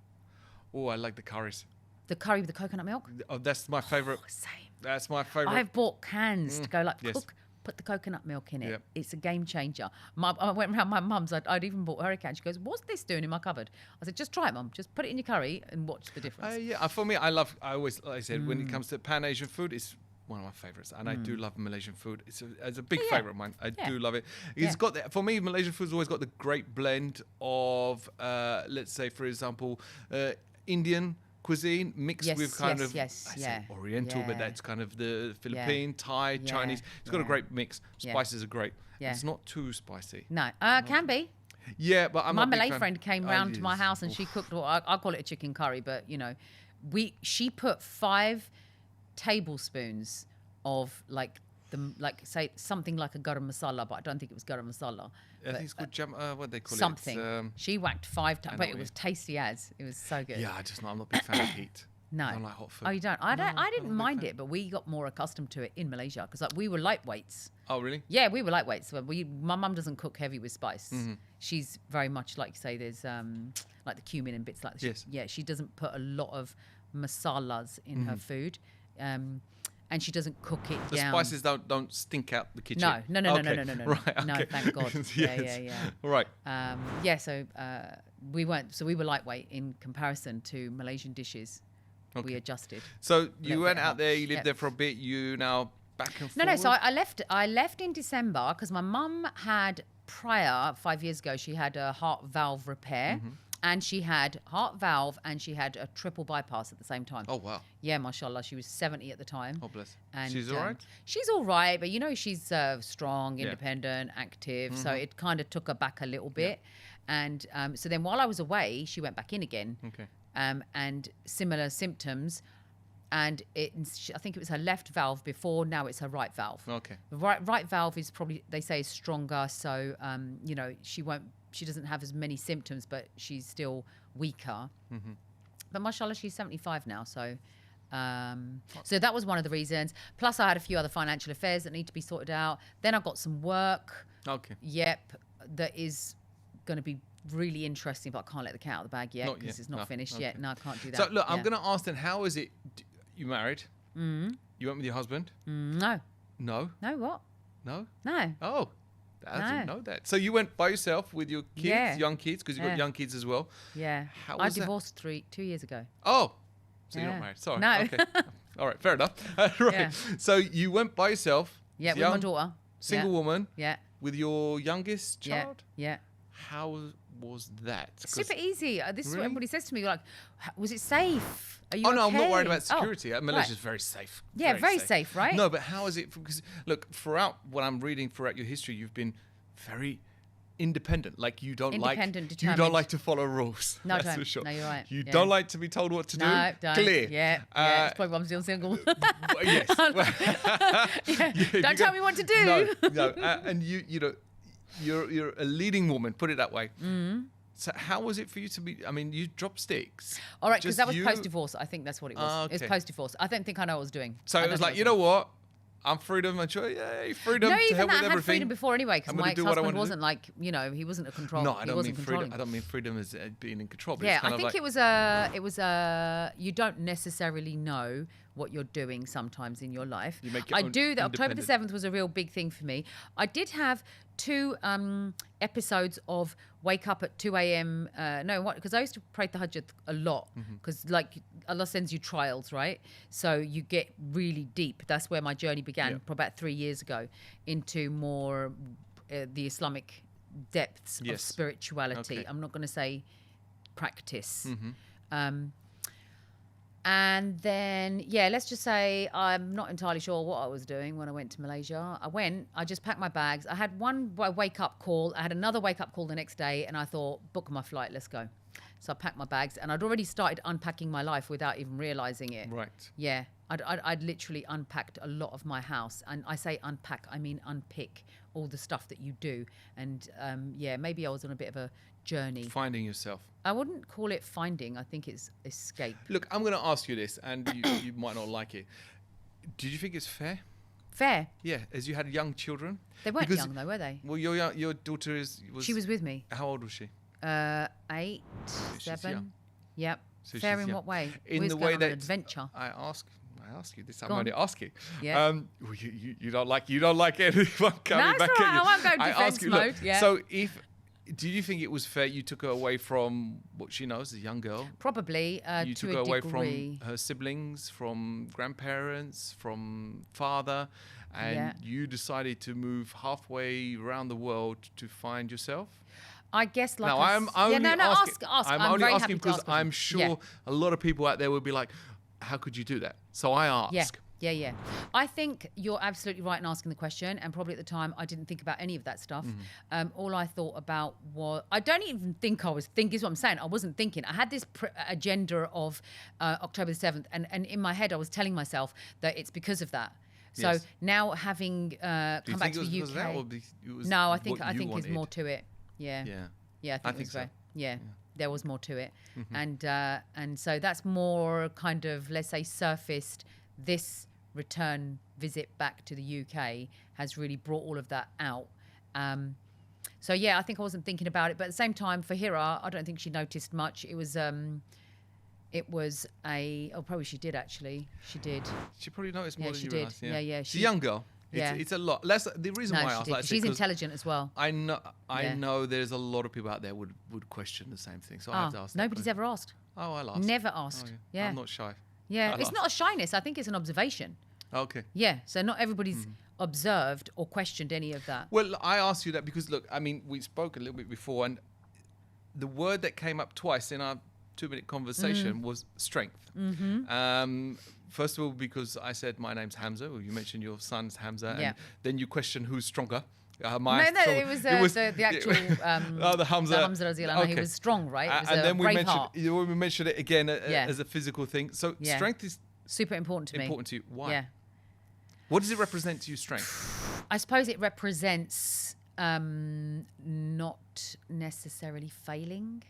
Oh, I like the curries.
The curry with the coconut milk?
Oh, that's my favorite.
Same.
That's my favorite.
I've bought cans to go like
yes.
cook, put the coconut milk in it.
Yep.
It's a game changer. I went around my mum's. I'd even bought her a can. She goes, "What's this doing in my cupboard?" I said, "Just try it, mum. Just put it in your curry and watch the difference."
Yeah, for me, I always, like I said, when it comes to Pan Asian food, it's one of my favorites, and I do love Malaysian food. It's a big
yeah.
favorite of mine. I
Yeah.
do love it.
Yeah.
It's got for me, Malaysian food's always got the great blend of, let's say, for example, Indian cuisine mixed
Yes,
with kind
yes,
of
yes,
I say
yeah,
Oriental, but
yeah.
that's kind of the Philippine, Thai,
Yeah,
Chinese. It's got a
yeah.
great mix.
Yeah.
Spices are great.
Yeah.
It's not too spicy.
No, can be.
Yeah, but I'm
My
not a big
Malay
fan.
friend came
Oh,
round to my
yes.
house and she cooked. Well, I call it a chicken curry, but you know, she put 5 tablespoons of say something like a garam masala, but I don't think it was garam masala.
I think it's called what they call
Something.
it.
She whacked 5
know
but
what
it
you
was tasty as. It was so good.
Yeah, I'm not a big fan of heat.
No.
I don't like hot food.
Oh, you don't? I
I'm a
didn't
big
mind
fan.
it, but we got more accustomed to it in Malaysia because we were lightweights.
Oh, really?
Yeah, we were lightweights. My mum doesn't cook heavy with spice.
Mm-hmm.
She's very much like you say. There's like the cumin and bits like that.
Yes.
Yeah, she doesn't put a lot of masalas in her food, and she doesn't cook it
The
down.
spices don't stink out the kitchen.
No.
Okay.
Right.
Right.
No,
okay.
thank God.
Yes.
Yeah.
Right.
Yeah. So we weren't. So we were lightweight in comparison to Malaysian dishes.
Okay.
We adjusted.
So you
Little
went
bit
out
hot.
there. You lived
Yep.
there for a bit. You now back and
No.
forward.
So I left in December because my mum had prior 5 years ago. She had a heart valve repair,
Mm-hmm.
and she had heart valve and she had a triple bypass at the same time.
Oh wow.
Yeah, mashallah, she was 70 at the time.
Oh bless.
And
She's all right.
She's all right, but you know she's strong,
Yeah.
independent, active. So
Mm-hmm.
it kind of took her back a little bit. And so then while I was away, she went back in again.
Okay.
And similar symptoms. And I think it was her left valve before. Now it's her right valve.
Okay.
The right valve is probably, they say, is stronger. So you know, she won't she doesn't have as many symptoms, but she's still weaker. But mashallah, she's 75 now, so that was one of the reasons. Plus, I had a few other financial affairs that need to be sorted out. Then I got some work.
Okay.
Yep, that is going to be really interesting, but I can't let the cat out of the bag yet because it's not finished yet. No, I can't do that.
So look, I'm going to ask then, how is it? You married? You went with your husband?
No.
No.
No, what?
No.
No.
Oh, I didn't know that. So you went by yourself with your kids,
Yeah.
young kids, because you've got young kids as well.
Yeah.
How
I
was that?
divorced 2 years ago.
Oh, so you're
Yeah.
not married. Sorry.
No.
Okay. All right. Fair enough. Right.
Yeah.
So you went by yourself.
Yeah, with
young,
my daughter.
Single woman
Yeah.
with your youngest
Yeah.
child.
Yeah.
How was that? 'Cause-
Super easy. This is what
Really?
everybody says to me. Like, was it safe? Are you
Oh no, I'm not
okay?"
worried about
Oh,
security. Malaysia's very safe.
Yeah, very safe, right?
No, but how is it? Because look, throughout what I'm reading throughout your history, you've been very independent. Like you don't
Independent,
you don't
determined.
like to follow rules.
No,
that's
don't.
for sure.
No, you're right.
You
Yeah.
don't like to be told what to
No,
do.
don't.
Clear.
Yeah. It's probably why I'm still single.
Yes.
Don't tell me what to do.
No. And you know, you're a leading woman. Put it that way. So how was it for you to be? I mean, you dropped sticks.
All right, because
Just
that was
you-
post-divorce. I think that's what it was.
Ah,
It was
okay.
post-divorce. I don't think I know what I was doing.
So
I
it
don't
was
think
like,
I
you know what? I'm freedom and joy. Yay, freedom
No,
to
even
help
that,
with
I had
everything.
freedom before anyway, because
I'm
my
gonna do what I
ex-husband
wanna do.
wasn't like, he wasn't a control.
No,
he
I don't
wasn't
mean
controlling.
freedom. I don't mean freedom as being in control. But
Yeah,
it's kind
I
of
think
like,
it was you don't necessarily know what you're doing sometimes in your life.
You make your
I
own
do that. October the
independent.
7th was a real big thing for me. I did have 2 episodes of wake up at 2 a.m. Because I used to pray tahajjud a lot because like Allah sends you trials, right? So you get really deep. That's where my journey began
Yeah.
for about 3 years ago into more the Islamic depths of
Yes.
spirituality.
Okay.
I'm not going to say practice. And then, let's just say I'm not entirely sure what I was doing when I went to Malaysia. I just packed my bags. I had one wake up call. I had another wake up call the next day, and I thought, book my flight, let's go. So I packed my bags, and I'd already started unpacking my life without even realizing it.
right.
Yeah, I'd literally unpacked a lot of my house. And I say unpack, I mean unpick all the stuff that you do. And maybe I was on a bit of a journey.
Finding yourself.
I wouldn't call it finding. I think it's escape.
Look, I'm going to ask you this, and you might not like it. Did you think it's fair?
Fair.
Yeah, as you had young children.
They weren't
Because-
young though, were they?
Well, your daughter
She was with me.
How old was she?
8,
She's
7.
young.
Yep.
So
Fair
she's
in
young.
what way?
In
We
the
was
way
going on an
that
adventure.
I ask you this. I'm
Go on.
only asking.
Yeah.
Well, you don't like anyone coming
No, it's
back
all right.
at you.
I won't go
ask
defense
you, look,
mode, yeah.
So do you think it was fair you took her away from what she knows as a young girl?
Probably
You
to
took her
a
away
degree.
from her siblings, from grandparents, from father, and
Yeah.
you decided to move halfway around the world to find yourself?
I guess like
Now,
a
I'm
s-
only
yeah, no,
asking,
ask.
I'm
I'm
only
very
asking
happy to
because
ask questions.
I'm sure
Yeah.
a lot of people out there would be like, how could you do that? So I ask.
Yeah. I think you're absolutely right in asking the question, and probably at the time I didn't think about any of that stuff. All I thought about was I don't even think I was thinking. Is what I'm saying. I wasn't thinking. I had this agenda of October the 7th, and in my head I was telling myself that it's because of that. So
Yes.
now having
Do you
come
think
back
it
to
was
the
because of that,
UK.
or it was
No, I think
what you
there's
wanted?
more to it. Yeah.
Yeah.
I think,
think so.
there was more to it, and so that's more kind of, let's say, surfaced. This return visit back to the UK has really brought all of that out. So yeah, I think I wasn't thinking about it, but at the same time, for Hira, I don't think she noticed much. It was probably she did actually. She did.
She probably noticed more
Yeah,
than
she
you
did.
realised. Yeah.
Yeah,
She's a young girl.
Yeah.
It's a lot. The reason why I
No,
asked
she did.
that,
She's intelligent as well.
I know. I
Yeah.
know. There's a lot of people out there would question the same thing. So I have to ask. that
Nobody's
question.
ever asked.
Oh, I'll ask.
Never
Oh,
asked. Yeah.
I'm not shy.
Yeah,
I'll
it's
ask.
not a shyness. I think it's an observation.
Okay.
Yeah, so not everybody's observed or questioned any of that.
Well, I asked you that because look, I mean, we spoke a little bit before, and the word that came up twice in our 2-minute conversation was strength. First of all, because I said my name's Hamza. Well, you mentioned your son's Hamza,
Yeah.
and then you questioned who's stronger.
No, it was the actual
the Hamza.
the Hamza Razil.
Okay.
He was strong, right? It was
And
a
then we
brave
mentioned
heart.
we mentioned it again
Yeah.
as a physical thing. So
Yeah.
strength is
Super important to me.
important to you. Why?
Yeah.
What does it represent to you? Strength.
I suppose it represents Not necessarily failing.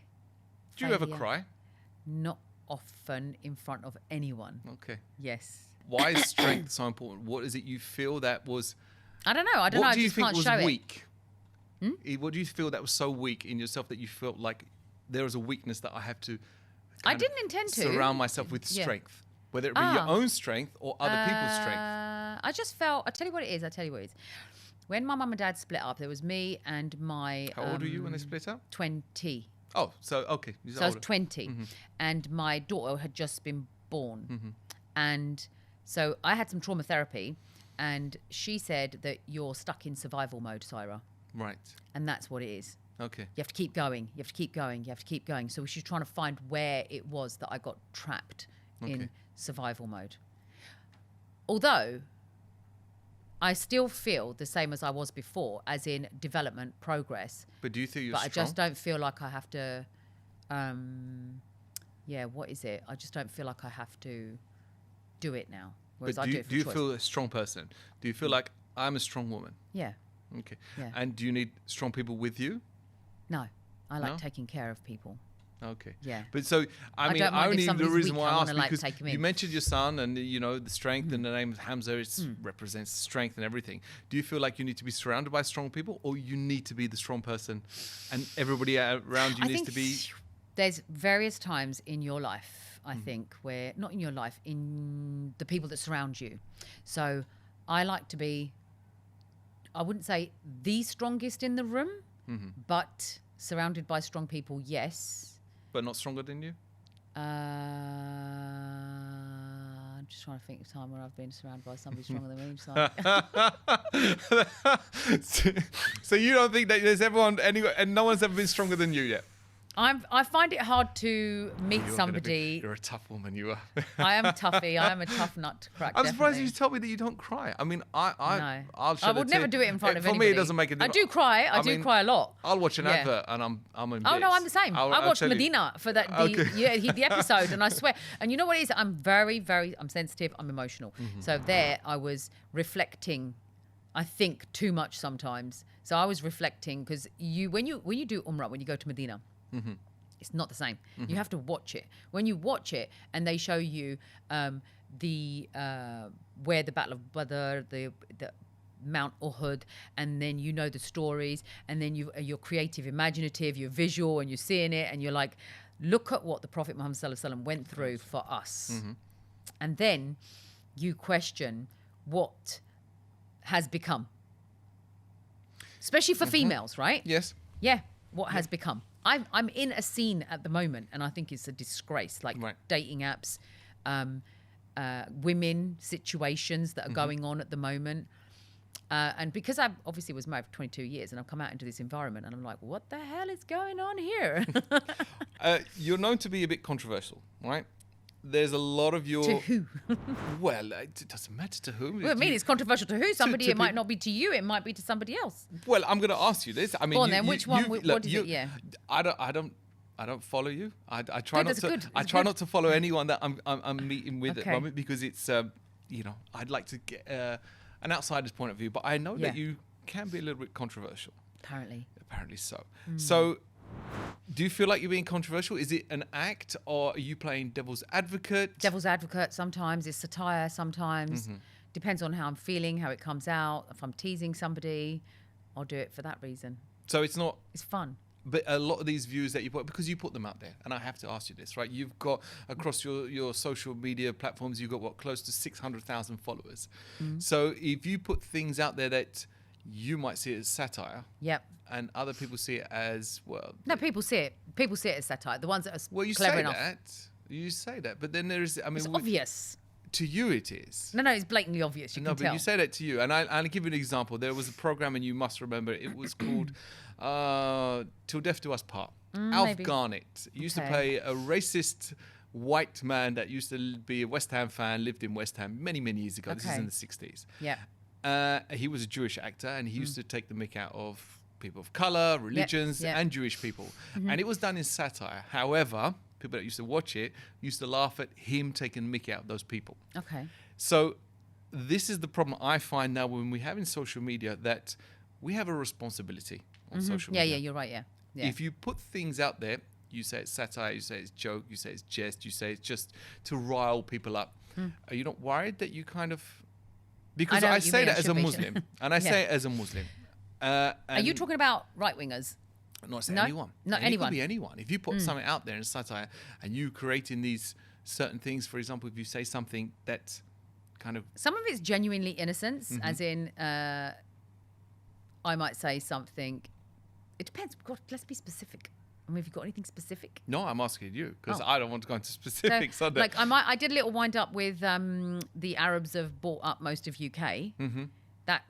Do you ever
Failure.
cry?
Not often in front of anyone.
Okay.
Yes.
Why is strength so important? What is it you feel that was...
I don't know. I don't know.
What
I
do you
just
think
can't
was
show it.
weak? What do you feel that was so weak in yourself that you felt like there was a weakness that I have to
I
kind of
didn't intend to.
surround myself with
Yeah.
strength? Whether it be your own strength or other people's strength.
I just felt. I tell you what it is. When my mum and dad split up, there was me and my.
How old were you when they split up?
20.
Oh, so okay. You're
So I was
older.
20, and my daughter had just been born, and so I had some trauma therapy, and she said that you're stuck in survival mode, Saira,
Right.
and that's what it is.
Okay.
You have to keep going. You have to keep going. You have to keep going. So she's trying to find where it was that I got trapped
Okay.
in survival mode. Although I still feel the same as I was before, as in development, progress.
But do you think you're
But
strong?
I just don't feel like I have to. What is it? I just don't feel like I have to do it now. Whereas
But
I
do
do
you,
it for
do you
choice.
feel a strong person? Do you feel like I'm a strong woman?
Yeah.
Okay.
Yeah.
And do you need strong people with you?
No. I like
No?
taking care of people.
Okay.
Yeah.
But so I mean,
don't mind if
only the
somebody's
reason
weak,
why
I
I
wanna,
asked
like,
because
take him
you
in.
mentioned your son and the strength and the name of Hamza represents strength and everything. Do you feel like you need to be surrounded by strong people, or you need to be the strong person, and everybody around you
I
needs
think
to be?
there's various times in your life, I think, where not in your life, in the people that surround you. So I like to be, I wouldn't say the strongest in the room, but surrounded by strong people, yes.
But not stronger than you.
I'm just trying to think of a time where I've been surrounded by somebody stronger than me. So
So you don't think that there's and no one's ever been stronger than you yet?
I find it hard to meet
You're gonna
somebody.
you're a tough woman. You are.
I am a toughie. I am a tough nut to crack.
I'm surprised
definitely.
you told me that you don't cry. I mean, I'll
No.
shed
I would
a
never
tear.
do it in front of
For
anybody.
me, it doesn't make a
I
difference.
do cry. I do
mean,
cry a lot.
I'll watch an
Yeah.
advert and I'm in
Oh no,
bits.
I'm the same.
I'll
I watched
tell you.
Medina for that the episode, and I swear. And you know what it is? I'm very I'm sensitive. I'm emotional. So there, I was reflecting. I think too much sometimes. So I was reflecting because when you do Umrah, when you go to Medina. It's not the same. You have to watch it. When you watch it and they show you where the Battle of Badr, the Mount Uhud, and then you know the stories, and then you're creative, imaginative, you're visual, and you're seeing it, and you're like, look at what the Prophet Muhammad Sallallahu Alaihi Wasallam went through for us. And then you question what has become. Especially for females, right?
Yes.
Yeah, what has become. I'm in a scene at the moment, and I think it's a disgrace. Like
Right.
dating apps, women situations that are going on at the moment. And because I obviously was married for 22 years, and I've come out into this environment, and I'm like, what the hell is going on here?
You're known to be a bit controversial, right? There's a lot of your.
To who?
Well, it doesn't matter to who.
Well, I mean, it's controversial to who? Somebody,
to
it might
peop-
not be to you. It might be to somebody else.
Well, I'm going to ask you this. I mean,
Go on then, which one? What is it? Yeah.
I don't follow you. I try
Good,
not
that's
to.
good,
I
that's
try
good.
not to follow anyone that I'm meeting with at the
Okay.
moment because it's I'd like to get an outsider's point of view, but I know that
Yeah.
you can be a little bit controversial.
Apparently.
Apparently so. So, do you feel like you're being controversial? Is it an act, or are you playing devil's advocate?
Devil's advocate sometimes, it's satire sometimes. Depends on how I'm feeling, how it comes out. If I'm teasing somebody, I'll do it for that reason.
So it's not.
It's fun.
But a lot of these views that you put, because you put them out there, and I have to ask you this, right? You've got across your social media platforms, you've got what, close to 600,000 followers. So if you put things out there that you might see it as satire,
Yep.
and other people see it as
No, people see it. People see it as satire. The ones that are
well, you
clever
say
enough.
that, you say that, but then there is, I mean,
It's obvious.
to you it is.
No, it's blatantly obvious. You
No,
can
but
tell.
you say that to you, and I'll give you an example. There was a program, and you must remember, it was called "Till Death Do Us Part." Alf
maybe.
Garnett used to
Okay.
play a racist white man that used to be a West Ham fan, lived in West Ham many years ago. This is
Okay.
in the 60s.
Yeah.
He was a Jewish actor, and he used to take the mick out of people of color, religions,
yeah.
and Jewish people. And it was done in satire. However, people that used to watch it used to laugh at him taking the mick out of those people.
Okay.
So this is the problem I find now when we have in social media, that we have a responsibility on social
Yeah,
media.
yeah, you're right. Yeah.
If you put things out there, you say it's satire, you say it's joke, you say it's jest, you say it's just to rile people up. Are you not worried that you kind of... Because
know
I
what you
say
mean,
that
I
as a
should be.
Muslim, and I say it as a Muslim.
Are you talking about right-wingers?
Not saying
No?
anyone.
Not
And
anyone.
It could be anyone. If you put something out there in satire and you creating these certain things, for example, if you say something that kind of...
Some of it's genuinely innocence, as in, I might say something. It depends. God, let's be specific. I mean, have you got anything specific?
No, I'm asking you because
Oh.
I don't want to go into specifics on that.
Like I did a little wind up with the Arabs have bought up most of UK.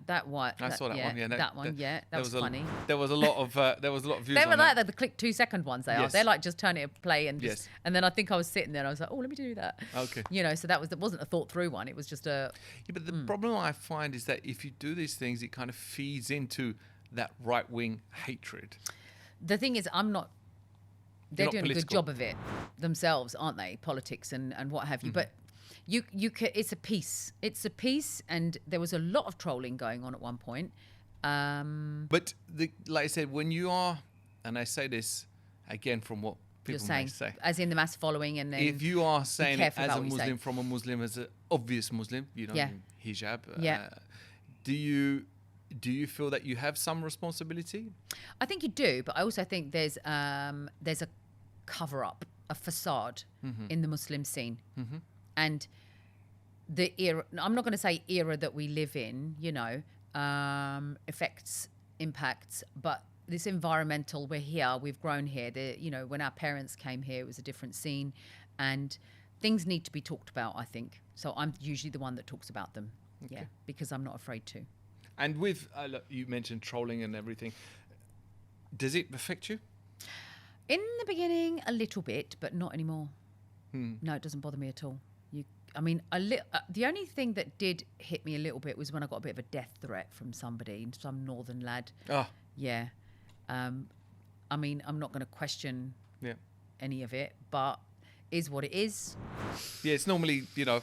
That one.
I saw that one. Yeah,
that one. Yeah, that was funny.
There was a lot of views.
They
on
were like
that.
the click 2-second ones. They are.
Yes.
They're like just turn it to play and just,
Yes.
and then I think I was sitting there and I was like, oh, let me do that.
Okay.
You know, so that wasn't a thought through one. It was just a.
Yeah, but the problem I find is that if you do these things, it kind of feeds into that right wing hatred.
The thing is, I'm not. They're
not
doing a good
political.
job of it themselves, aren't they? Politics and what have you. But you it's a piece. It's a piece, and there was a lot of trolling going on at one point.
But like I said, when you are, and I say this again from what
You're
people may
saying,
say,
as in the mass following, and then
if you are saying it
careful
as
about
a
what you say.
Muslim from a Muslim, as an obvious Muslim, you know,
Yeah.
in hijab,
Yeah.
do you feel that you have some responsibility?
I think you do, but I also think there's a cover up, a facade in the Muslim scene, and the era. I'm not going to say era that we live in, you know, impacts, but this environmental. We're here, we've grown here. You know, when our parents came here, it was a different scene, and things need to be talked about. I think so. I'm usually the one that talks about them, yeah, because I'm not afraid to.
And with look, you mentioned trolling and everything. Does it affect you?
In the beginning, a little bit, but not anymore. No, it doesn't bother me at all. The only thing that did hit me a little bit was when I got a bit of a death threat from somebody, some northern lad.
Oh,
Yeah. I mean, I'm not going to question
yeah.
any of it, but is what it is.
Yeah, it's normally, you know,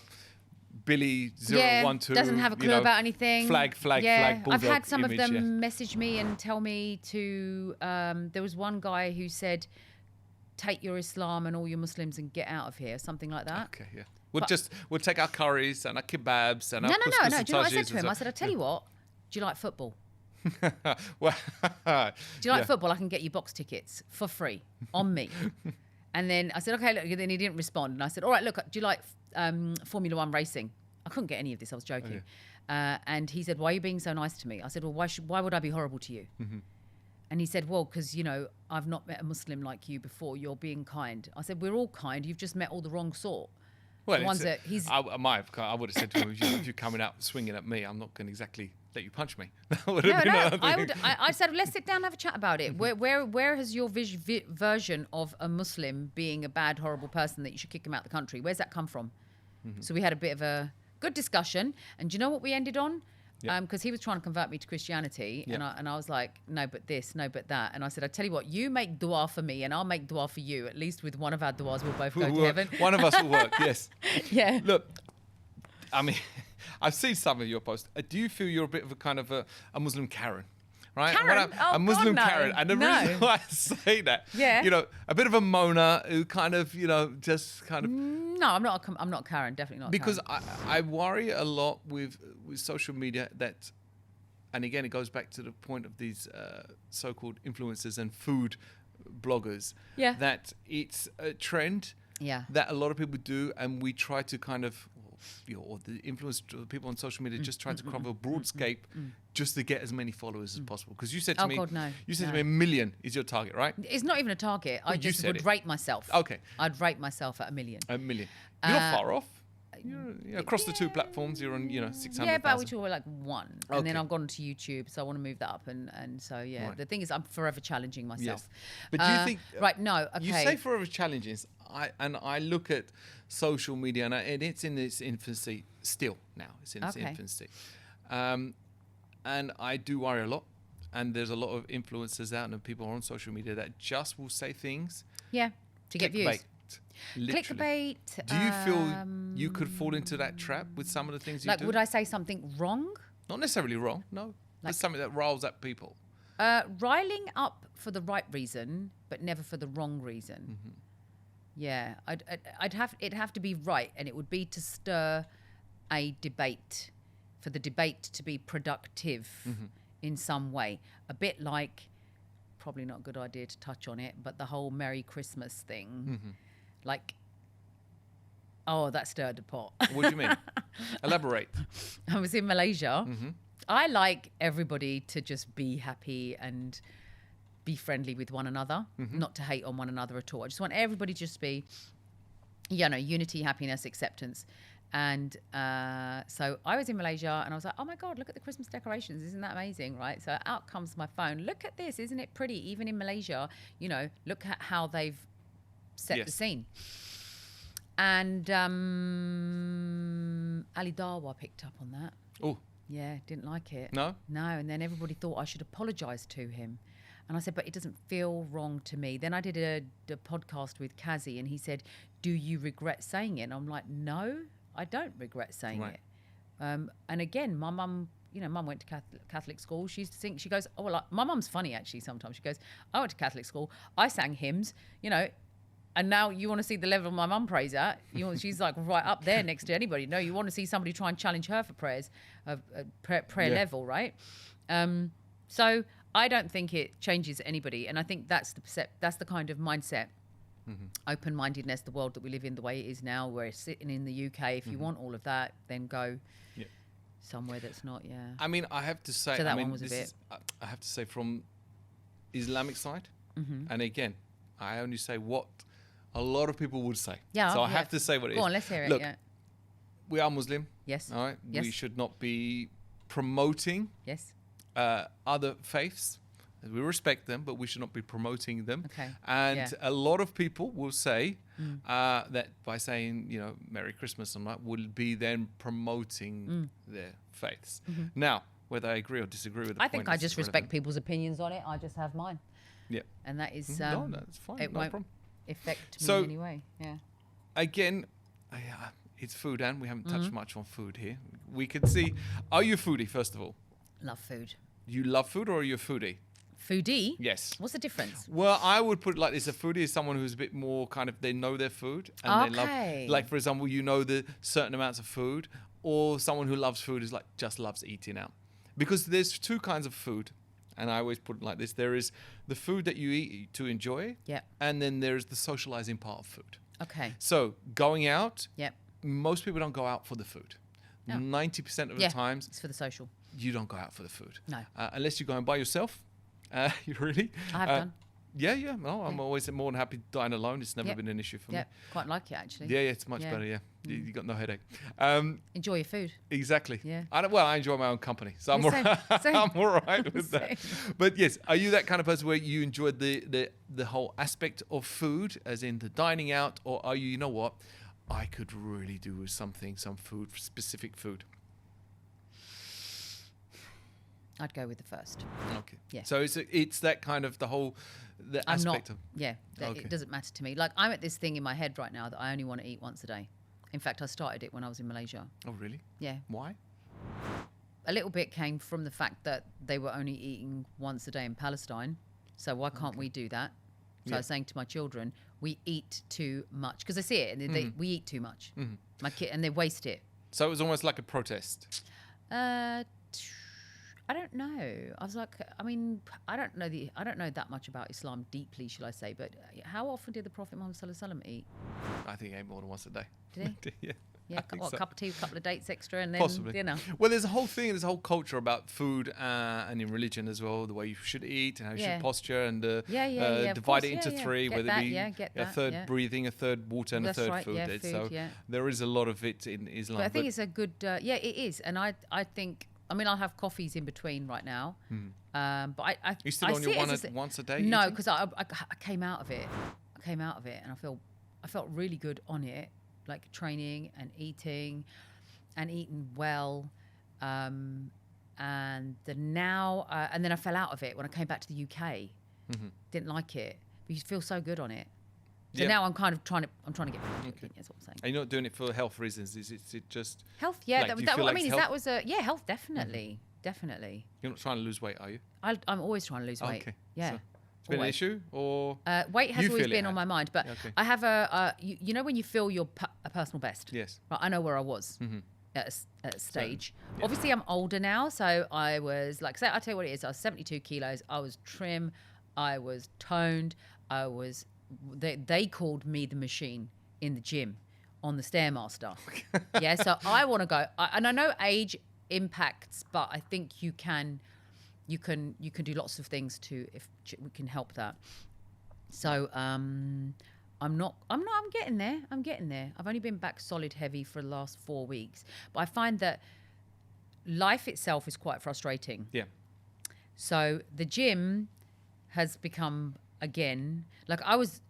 Billy 012.
Doesn't have a clue about anything.
Flag,
I've
bulldog
had some
image,
of them message me and tell me to. There was one guy who said, "Take your Islam and all your Muslims and get out of here," something like that.
Okay, yeah. We'll take our curries and our kebabs and
No.
our
Do you know what I said to him? I
said,
said, "I tell you what. Do you like football?
well,
Do you like football? I can get you box tickets for free on me." And then I said, "Okay." Look, then he didn't respond, and I said, "All right. Look, do you like Formula One racing?" I couldn't get any of this. I was joking. And he said, "Why are you being so nice to me?" I said, "Well, why would I be horrible to you?" And he said, "Well, because, you know, I've not met a Muslim like you before. You're being kind." I said, "We're all kind. You've just met all the wrong sort."
well,
The ones that he's.
I would have said to him, if you're coming out swinging at me, I'm not going to exactly let you punch me. That would have been another thing.
I said, let's sit down and have a chat about it. Where has your version of a Muslim being a bad, horrible person that you should kick him out the country? Where's that come from? So we had a bit of a good discussion, and do you know what we ended on?
Yeah.
Because he was trying to convert me to Christianity,
Yeah.
and I was like, no, but this, no, but that. And I said, I tell you what, you make dua for me, and I'll make dua for you. At least with one of our duas, we'll both go to heaven.
One of us will work, yes.
Yeah.
Look, I mean, I've seen some of your posts. Do you feel you're a bit of a kind of a Muslim Karen? Right?
Karen? Oh,
a Muslim
God, no.
Karen. And the
No.
reason why I say that,
Yeah.
you know, a bit of a moaner who kind of, you know, just kind of...
No, I'm not Karen, definitely not.
Because
Karen.
I worry a lot with social media that, and again, it goes back to the point of these so-called influencers and food bloggers,
Yeah.
that it's a trend
Yeah.
that a lot of people do, and we try to kind of, you know, or the influence people on social media just try to cover a broadscape just to get as many followers as possible. Because you said to
Oh,
me,
God, no.
you said
No.
to me 1 million is your target, right?
It's not even a target. I
Well, you
just
said
would
it.
rate myself.
Okay.
I'd rate myself at 1 million.
1 million. You're not far off. You're across the two platforms, you're on, you know, 600,000.
Yeah, but we were like one. And then
Okay.
I've gone to YouTube, so I want to move that up. And so, yeah.
Right.
The thing is, I'm forever challenging myself.
Yes. But do you think...
Right, no, okay.
You say forever challenges. I look at social media, and it's in its infancy still now. It's in its
Okay.
infancy. And I do worry a lot. And there's a lot of influencers out and people on social media that just will say things.
Yeah, to get views.
clickbait, literally.
Clickbait.
Do you feel you could fall into that trap with some of the things you
Like,
do?
would I say something wrong?
Not necessarily wrong, no. That's something that riles up people.
Riling up for the right reason, but never for the wrong reason. Yeah, it'd have to be right, and it would be to stir a debate, for the debate to be productive in some way. A bit like, probably not a good idea to touch on it, but the whole Merry Christmas thing, like, oh, that stirred the pot.
What do you mean? Elaborate.
I was in Malaysia. I like everybody to just be happy and be friendly with one another, not to hate on one another at all. I just want everybody to just be, unity, happiness, acceptance. And so I was in Malaysia and I was like, oh my God, look at the Christmas decorations. Isn't that amazing, right? So out comes my phone. Look at this. Isn't it pretty? Even in Malaysia, look at how they've set the scene. And Ali Dawa picked up on that.
Oh.
Yeah, didn't like it.
No?
No, and then everybody thought I should apologise to him. And I said, but it doesn't feel wrong to me. Then I did a podcast with Kazi, and he said, do you regret saying it? And I'm like, no, I don't regret saying it. And again, my mum, mum went to Catholic school. She used to sing, she goes, oh, well, my mum's funny, actually, sometimes. She goes, I went to Catholic school. I sang hymns, and now you want to see the level my mum prays at. She's like right up there next to anybody. No, you want to see somebody try and challenge her for prayers, prayer level, right? So I don't think it changes anybody, and I think that's the kind of mindset, open-mindedness, the world that we live in, the way it is now. We're sitting in the UK. If you want all of that, then go somewhere that's not. Yeah.
I mean, I have to say,
So that one was a bit.
I have to say, from Islamic side, and again, I only say what a lot of people would say.
Yeah.
So I have to say what it is.
Go on, let's hear it.
Look, we are Muslim.
Yes.
All right.
Yes.
We should not be promoting other faiths. We respect them, but we should not be promoting them.
Okay.
And a lot of people will say that by saying, Merry Christmas and that will be then promoting their faiths. Now, whether I agree or disagree with the
I
point
think I
is
just
irrelevant.
respect people's opinions on it. I just have mine.
Yeah.
And that is
no, that's fine.
it
No
won't
problem.
affect me
So-
in any way. Yeah.
Again, it's food, and we haven't touched much on food here. We could see, are you a foodie, first of all?
Love food.
You love food, or are you a foodie?
Foodie?
Yes.
What's the difference?
Well, I would put it like this. A foodie is someone who's a bit more kind of, they know their food. And they
Okay.
love, like, for example, the certain amounts of food. Or someone who loves food is like, just loves eating out. Because there's two kinds of food. And I always put it like this. There is the food that you eat to enjoy.
Yeah.
And then there's the socializing part of food.
Okay.
So going out,
Yep.
most people don't go out for the food.
No.
90% of the times,
It's for the social.
you don't go out for the food.
No.
Unless you go and buy yourself. You really?
I have done.
Yeah. No, I'm always more than happy to dine alone. It's never been an issue for me.
Yeah. Quite like it, actually.
Yeah, it's much better, yeah.
Mm.
You got no headache.
Enjoy your food.
Exactly.
Yeah.
I enjoy my own company, so I'm
Yeah, same.
I'm all right with that.
Same.
But yes, are you that kind of person where you enjoyed the whole aspect of food, as in the dining out, or are you know what, I could really do with some food, specific food?
I'd go with the first.
Okay.
Yeah.
So it's that kind of the
I'm
aspect
not.
of.
Yeah.
Okay.
It doesn't matter to me. Like, I'm at this thing in my head right now that I only want to eat once a day. In fact, I started it when I was in Malaysia.
Oh, really?
Yeah.
Why?
A little bit came from the fact that they were only eating once a day in Palestine. So why can't we do that? So I was saying to my children, we eat too much. Because I see it, and we eat too much. My kid, and they waste it.
So it was almost like a protest.
I don't know. I was like, I mean, I don't know that much about Islam deeply, shall I say? But how often did the Prophet Muhammad sallallahu alaihi wasallam eat?
I think he ate more than once a day.
Did he?
Yeah.
Yeah,
think
what,
so.
a cup of tea, a couple of dates extra, and then
Possibly.
dinner.
Well, there's a whole culture about food and in religion as well, the way you should eat and how you should posture and
of
divide
course,
it into three,
Get
whether
that,
it be
get
a
that,
third breathing, a third water, and
That's
a third
right,
food.
yeah, food,
So
yeah.
there is a lot of it in Islam.
But I think it's a good, it is. And I think, I mean, I'll have coffees in between right now. But I
you still
I
on
see
your
it as
once a day?
No,
eating?
because I came out of it. And I felt really good on it, like training and eating well. And then I fell out of it when I came back to the UK. Didn't like it. But you feel so good on it. So now I'm kind of trying to get back to it. That's what I'm saying.
And you're not doing it for health reasons. Is it just
Health, yeah.
like, do you feel like
health definitely. definitely.
You're not trying to lose weight, are you?
I'm always trying to lose weight.
Okay.
Yeah.
So it's been an issue, or
Weight has
you
always
feel it
been on
had?
my mind, but
Okay.
I have you know when you feel your a personal best?
Yes.
Right, I know where I was
Mm-hmm.
at a stage.
yeah.
Obviously, I'm older now, so I was like, say, I'll tell you what it is. I was 72 kilos. I was trim. I was toned. They called me the machine in the gym on the Stairmaster. Yeah, so I want to go. And I know age impacts, but I think you can do lots of things if we can help that. So I'm getting there. I'm getting there. I've only been back solid heavy for the last 4 weeks, but I find that life itself is quite frustrating.
Yeah.
So the gym has become, again, like I was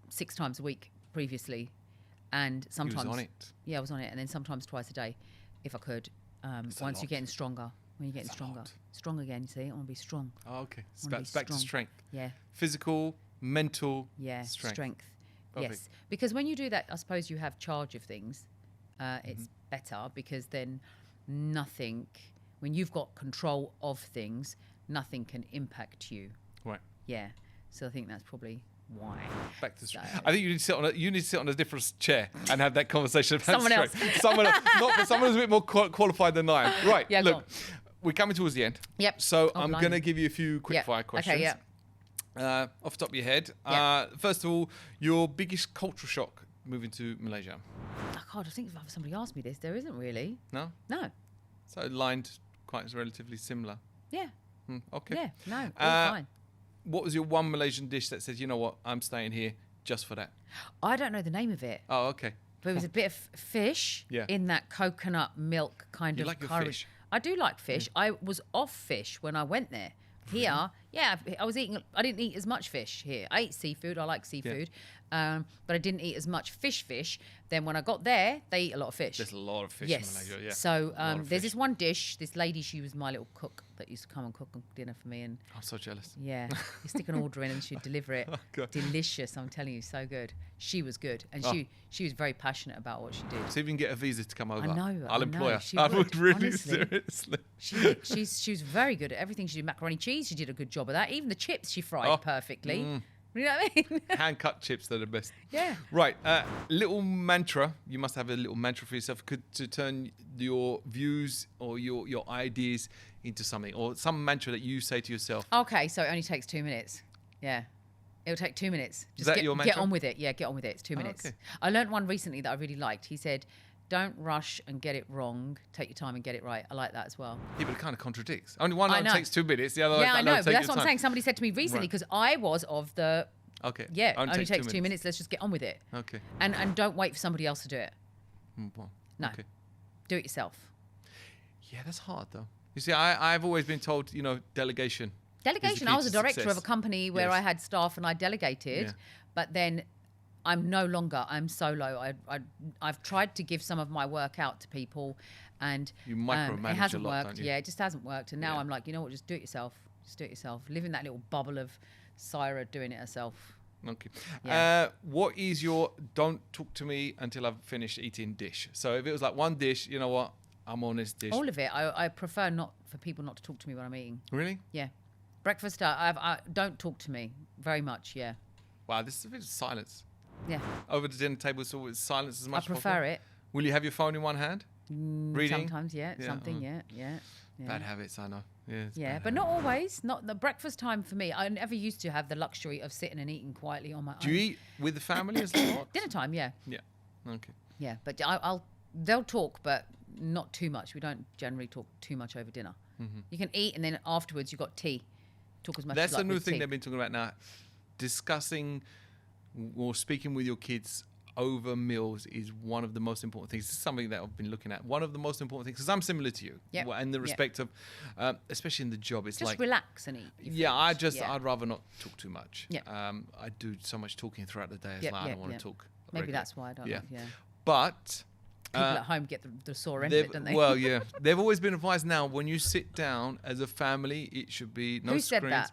6 times a week previously, and sometimes
You was on it.
Yeah, I was on it, and then sometimes twice a day, if I could.
It's a
Once
lot.
you're getting stronger, when you're getting
It's a
stronger,
lot.
strong again. You see, I want to be strong.
Oh, okay. It's
Wanna be
back to
strong.
strength.
Yeah,
Physical, mental,
yeah,
strength.
Yes,
Perfect.
because when you do that, I suppose you have charge of things. It's
Mm-hmm.
better because then nothing. When you've got control of things, nothing can impact you.
Right.
Yeah, so I think that's probably why.
Back to
So-
I think you need to sit on a different chair and have that conversation. About
Someone else.
strength. Someone else. Someone who's a bit more qualified than I am. Right.
Yeah, go
Look, we're coming towards the end.
Yep.
So
Oh,
I'm
blimey.
going to give you a few quick fire questions.
Okay, yeah.
Off the top of your head.
Yeah.
First of all, your biggest cultural shock moving to Malaysia?
Oh, God, I think if somebody asked me this, there isn't really.
No?
No.
So lined quite relatively similar.
Yeah.
Okay.
Yeah. No. All
Uh,
fine.
What was your one Malaysian dish that said, you know what, I'm staying here just for that?
I don't know the name of it,
Oh, okay.
but it was a bit of fish
Yeah.
in that coconut milk kind
You
of
like your
curry.
fish?
I do like fish. I was off fish when I went there. Here, yeah, I I didn't eat as much fish here. I ate seafood. I like seafood. But I didn't eat as much fish. Then when I got there, they eat a lot of fish.
There's a lot of fish
Yes.
in Malaysia, yeah.
So
A lot of
there's
fish.
this one dish. This lady, she was my little cook that used to come and cook dinner for me. And
I'm so jealous.
yeah, you stick an order in and she'd deliver it.
Oh, God.
Delicious, I'm telling you, so good. She was good, and
Oh.
she was very passionate about what she did.
See if you can get a visa to come over.
know,
I'll
I
employ
know.
her.
She
I
would,
would really,
honestly.
seriously.
She was very good at everything. She did macaroni cheese. She did a good job of that. Even the chips she fried
Oh,
perfectly. You know what I mean?
Hand cut chips, they're the best.
Yeah.
Right. Little mantra. You must have a little mantra for yourself to turn your views or your ideas into something, or some mantra that you say to yourself.
Okay, so it only takes 2 minutes. Yeah. It'll take 2 minutes. Just
that
get,
your
get
mantra?
on with it. Yeah, get on with it. It's 2 minutes.
okay.
I learned one recently that I really liked. He said, don't rush and get it wrong. Take your time and get it right. I like that as well.
Yeah, but it kind of contradicts. Only one
I
of them
know.
takes 2 minutes. The other
Yeah, I know. But
Take
that's
your
what I'm
time.
saying. Somebody said to me recently,
Right.
because I was of the,
Okay.
yeah, only takes 2 minutes. Let's just get on with it.
Okay.
And don't wait for somebody else to do it.
Well,
No.
Okay.
Do it yourself.
Yeah, that's hard though. You see, I've always been told, delegation.
Delegation.
key
I was a
to
director of a
success.
company where
Yes.
I had staff and I delegated,
Yeah.
but then I'm no longer. I'm solo. I've tried to give some of my work out to people, and
You micromanage
it hasn't
a lot,
worked.
don't you?
Yeah, it just hasn't worked. And now
Yeah.
I'm like, you know what? Just do it yourself. Just do it yourself. Live in that little bubble of Saira doing it herself.
Okay.
Yeah.
What is your don't talk to me until I've finished eating dish? So if it was like one dish, you know what? I'm on this dish.
All of it. I prefer not for people not to talk to me when I'm eating.
Really?
Yeah, breakfast. I don't talk to me very much. Yeah,
Wow, this is a bit of silence.
yeah.
Over the dinner table, so it's silence as
I
much as
prefer
possible.
it.
Will you have your phone in one hand? Reading?
Sometimes, yeah.
Yeah,
Something,
mm.
yeah.
Bad habits, I know. Yeah, it's
Yeah,
bad
but not
habits.
always. Not the breakfast time for me. I never used to have the luxury of sitting and eating quietly on my own.
Do you eat with the family as well?
Dinner time, yeah,
Yeah. Okay.
yeah. But they'll talk, but not too much. We don't generally talk too much over dinner. You can eat, and then afterwards you've got tea. Talk as much.
That's
as you
the
like
new
with
thing
tea.
they've been talking about now. Discussing or speaking with your kids over meals is one of the most important things. This is something that I've been looking at. One of the most important things, because I'm similar to you.
Yep.
In the
Yep.
respect of, especially in the job, it's
Just
like,
relax and eat. your
yeah,
food. Yeah.
I'd rather not talk too much.
Yep.
I do so much talking throughout the day as
Yep,
well. I
yep,
don't want
yep.
to talk.
Maybe
regularly.
that's why I don't.
Yeah.
Like, yeah.
But
People at home get the sore end of
they've-
it, don't they?
well, yeah, they've always been advised now when you sit down as a family, it should be no
Who
screens.
said that?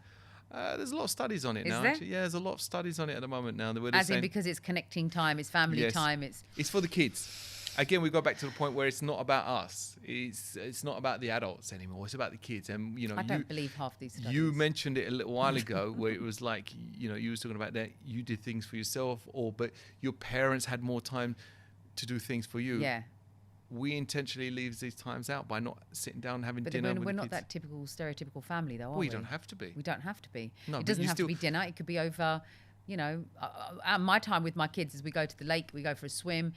There's a lot of studies on it
Is
now.
there?
Actually. Yeah, there's a lot of studies on it at the moment now. Where they're
As in
saying
because it's connecting time, it's family
Yes.
time, it's
it's for the kids. again, we go back to the point where it's not about us. It's not about the adults anymore. It's about the kids. And
I don't believe half these studies.
You mentioned it a little while ago, where it was like, you was talking about that you did things for yourself, but your parents had more time to do things for you.
Yeah.
We intentionally leave these times out by not sitting down and having
But
dinner.
we're
with
not
kids.
that typical, stereotypical family, though, are
We
we?
don't have to be.
We don't have to be.
No,
It
but
doesn't
you
have
still-
to be dinner. It could be over, my time with my kids is we go to the lake, we go for a swim,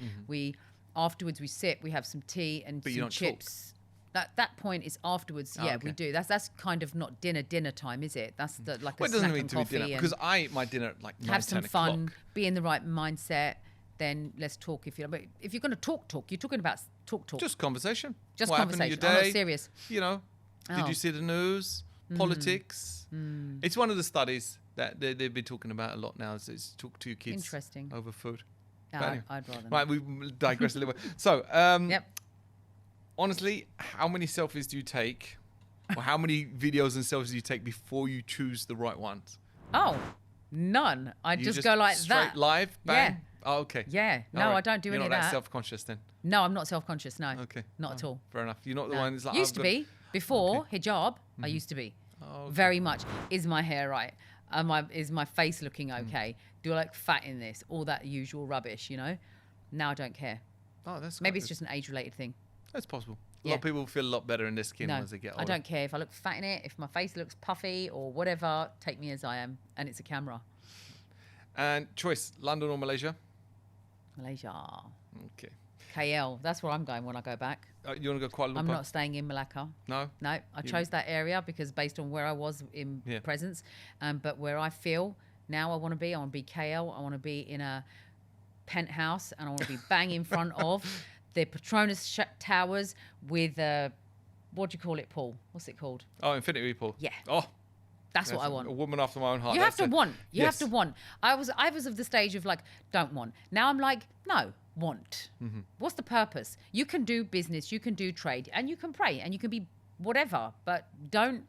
afterwards we sit, we have some tea and
But you
some
don't
chips. That point is afterwards.
Oh,
Yeah,
okay.
we do. That's kind of not dinner time, is it? That's like
Well,
a
it doesn't
snack
need
and
to be
coffee
dinner
and
because I eat my dinner at like 9,
have some
10
fun,
o'clock.
be in the right mindset. Then let's talk. If you're going to talk, you're talking about talk.
Just conversation.
Just
what happened in your
conversation. I'm
day?
not serious.
Did
Oh.
you see the news? Politics? It's one of the studies that they've been talking about a lot now. Is talk to your kids
Interesting.
over food.
No,
But anyway.
I'd rather not.
Right, we digress a little bit. So,
Yep.
honestly, how many selfies do you take, or how many videos and selfies do you take before you choose the right ones?
Oh, none. I
You
just go like
straight
that.
live, bang.
Yeah.
Oh, okay.
Yeah.
All
No,
right.
I don't do
You're
any
not
of
that
that.
self-conscious then.
No, I'm not self-conscious. No.
Okay.
Not
Oh,
at all.
Fair enough. You're not the
No.
one who's like.
Used
I've
to
got-
be before
Okay.
hijab. I used to be
Oh, okay.
very much. Is my hair right? Is my face looking
Mm.
okay? Do I look fat in this? All that usual rubbish, Now I don't care.
Oh, that's
Maybe
quite
it's
good.
just an age-related thing.
That's possible. A
Yeah.
lot of people feel a lot better in their skin
No,
as they get older.
I don't care if I look fat in it. If my face looks puffy or whatever, take me as I am, and it's a camera.
And choice, London or Malaysia?
Malaysia,
Okay.
KL. That's where I'm going when I go back.
You want to go Kuala Lumpur?
I'm not staying in Malacca.
No?
No, I chose that area because based on where I was in
Yeah.
presence, but where I feel now I want to be KL. I want to be in a penthouse, and I want to be bang in front of the Petronas Towers with what do you call it, Paul? What's it called?
Oh, Infinity Pool.
Yeah.
Oh,
That's what I want.
A woman after my own heart.
You have
that's
to
it.
want. You
Yes.
have to want. I was of the stage of like, don't want. Now I'm like, no, want.
Mm-hmm.
What's the purpose? You can do business, you can do trade, and you can pray, and you can be whatever, but don't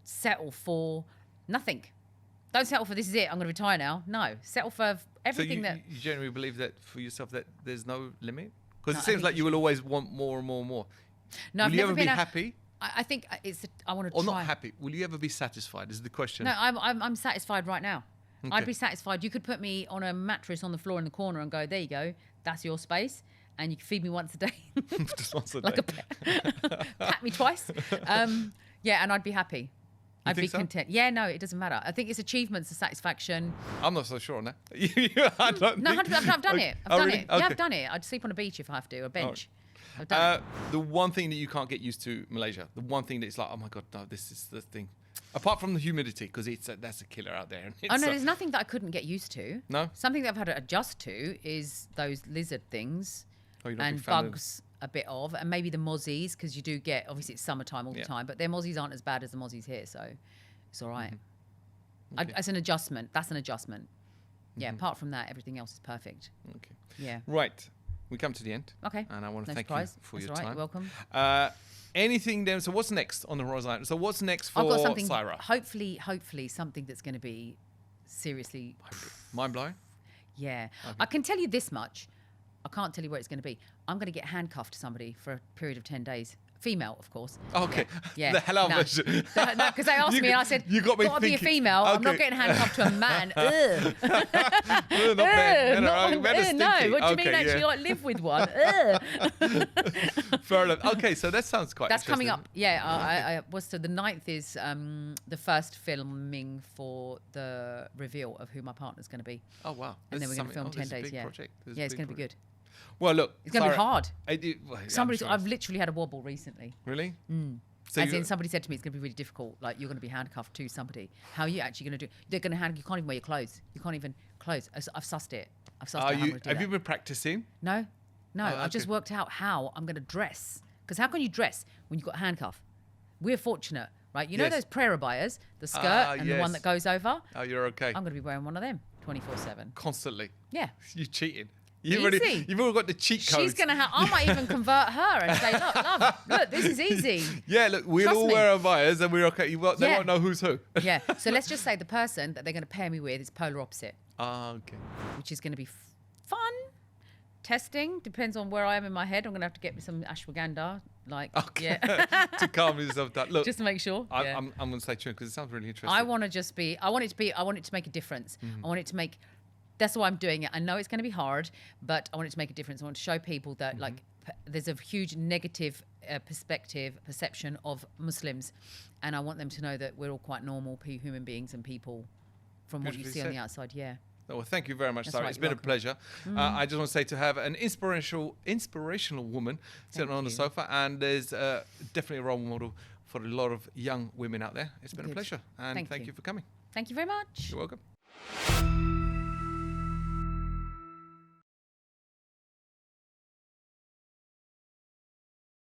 settle for nothing. Don't settle for this is it. I'm going to retire now. No, settle for everything
so you generally believe that for yourself that there's no limit? Because
No,
it
I
seems
think
like
you
you will always want more and more and more.
No,
will
I've
you
never
ever be
been
happy
I think I want to
or
try.
not happy? Will you ever be satisfied? Is the question.
No, I'm satisfied right now.
Okay.
I'd be satisfied. You could put me on a mattress on the floor in the corner and go, there you go, that's your space, and you can feed me once a day,
Just once a
like
day.
a pet. Pat me twice. Yeah, and I'd be happy. I'd be
think so?
content. Yeah, no, it doesn't matter. I think it's achievements, the satisfaction.
I'm not so sure on that. I don't
No,
think-
100%, I've done it. I've
Oh,
done
really?
it. Yeah,
Okay.
I've done it. I'd sleep on a beach if I have to, a bench. I've done it.
The one thing that you can't get used to, Malaysia, the one thing that's like, oh my God, no, this is the thing. Apart from the humidity, because that's a killer out there. And
Oh,
it's,
no, there's nothing that I couldn't get used to.
No?
Something that I've had to adjust to is those lizard things
Oh, you're not a
and
big fan of-
bugs a bit of, and maybe the mozzies, because you do get, obviously it's summertime all
Yeah.
the time, but their mozzies aren't as bad as the mozzies here, so it's all right.
Mm-hmm. Okay.
It's an adjustment. That's an adjustment. Yeah, apart from that, everything else is perfect.
Okay.
Yeah.
Right. We come to the end.
Okay.
And I want to
No
thank
surprise.
you for
That's
your
all right.
time.
You're welcome.
Anything then? So what's next on the horizon? So what's next for
I've got something,
Saira?
hopefully something that's going to be seriously,
Mind blowing?
yeah. I can tell you this much. I can't tell you where it's going to be. I'm going to get handcuffed to somebody for a period of 10 days. Female, of course.
Okay.
Yeah.
The hell
no.
version.
No, because they asked me and I said,
you got me
gotta be a
thinking.
female. I'm not
Okay.
getting handcuffed to a man. Ugh.
Not men.
No, what do you mean actually like live with one? Ugh.
Fair enough. Okay, so that sounds quite
That's coming
interesting.
up. Yeah, I was so the 9th is the first filming for the reveal of who my partner's going to be.
Oh, wow.
And
This
then
is
we're going to film
something-
10
this is a
days.
big
Yeah.
project. This is
Yeah,
a
it's
big
going to be
project.
good.
Well, look.
It's going to be
Saira,
hard.
well, yeah, I'm
Somebody's.
sure
I've
it's-
literally had a wobble recently.
Really? So
As
you-
in, somebody said to me, it's going to be really difficult. Like, you're going to be handcuffed to somebody. How are you actually going to do? They're going to hand. You can't even wear your clothes. You can't even clothes. I've sussed it. I've sussed out how I'm going to do
have
that.
you been practicing?
No.
Oh,
I've just
okay.
worked out how I'm going to dress. Because how can you dress when you've got a handcuff? We're fortunate, right? You know
Yes.
those prayer abbayas, the skirt
Ah,
and the one
yes.
that goes over?
Oh, you're okay.
I'm going to be wearing one of them 24/7.
Constantly.
Yeah.
You're cheating.
Easy.
You've already got the cheat codes.
She's going to have, I might even convert her and say, look, love, look, this is easy.
Yeah, look, we'll
Trust
all
me.
wear our bias and we're okay. They
Yeah.
won't know who's who.
Yeah. So let's just say the person that they're going to pair me with is polar opposite,
Ah, okay.
which is going to be fun, testing. Depends on where I am in my head. I'm gonna have to get me some ashwagandha.
Okay.
Yeah.
To calm yourself down. Look,
Just to make sure. Yeah.
I'm going to stay tuned because it sounds really interesting.
I want it to make a difference. I want it to make, that's why I'm doing it. I know it's going to be hard, but I want it to make a difference. I want to show people that there's a huge negative perception of Muslims. And I want them to know that we're all quite normal human beings and people from what you see on the outside. Yeah.
Oh, well, thank you very much,
That's
Sarah.
right,
It's been
you're
a pleasure. I just want to say to have an inspirational woman sitting on the sofa, and there's definitely a role model for a lot of young women out there. It's been a pleasure, and thank you for coming.
Thank you very much.
You're welcome.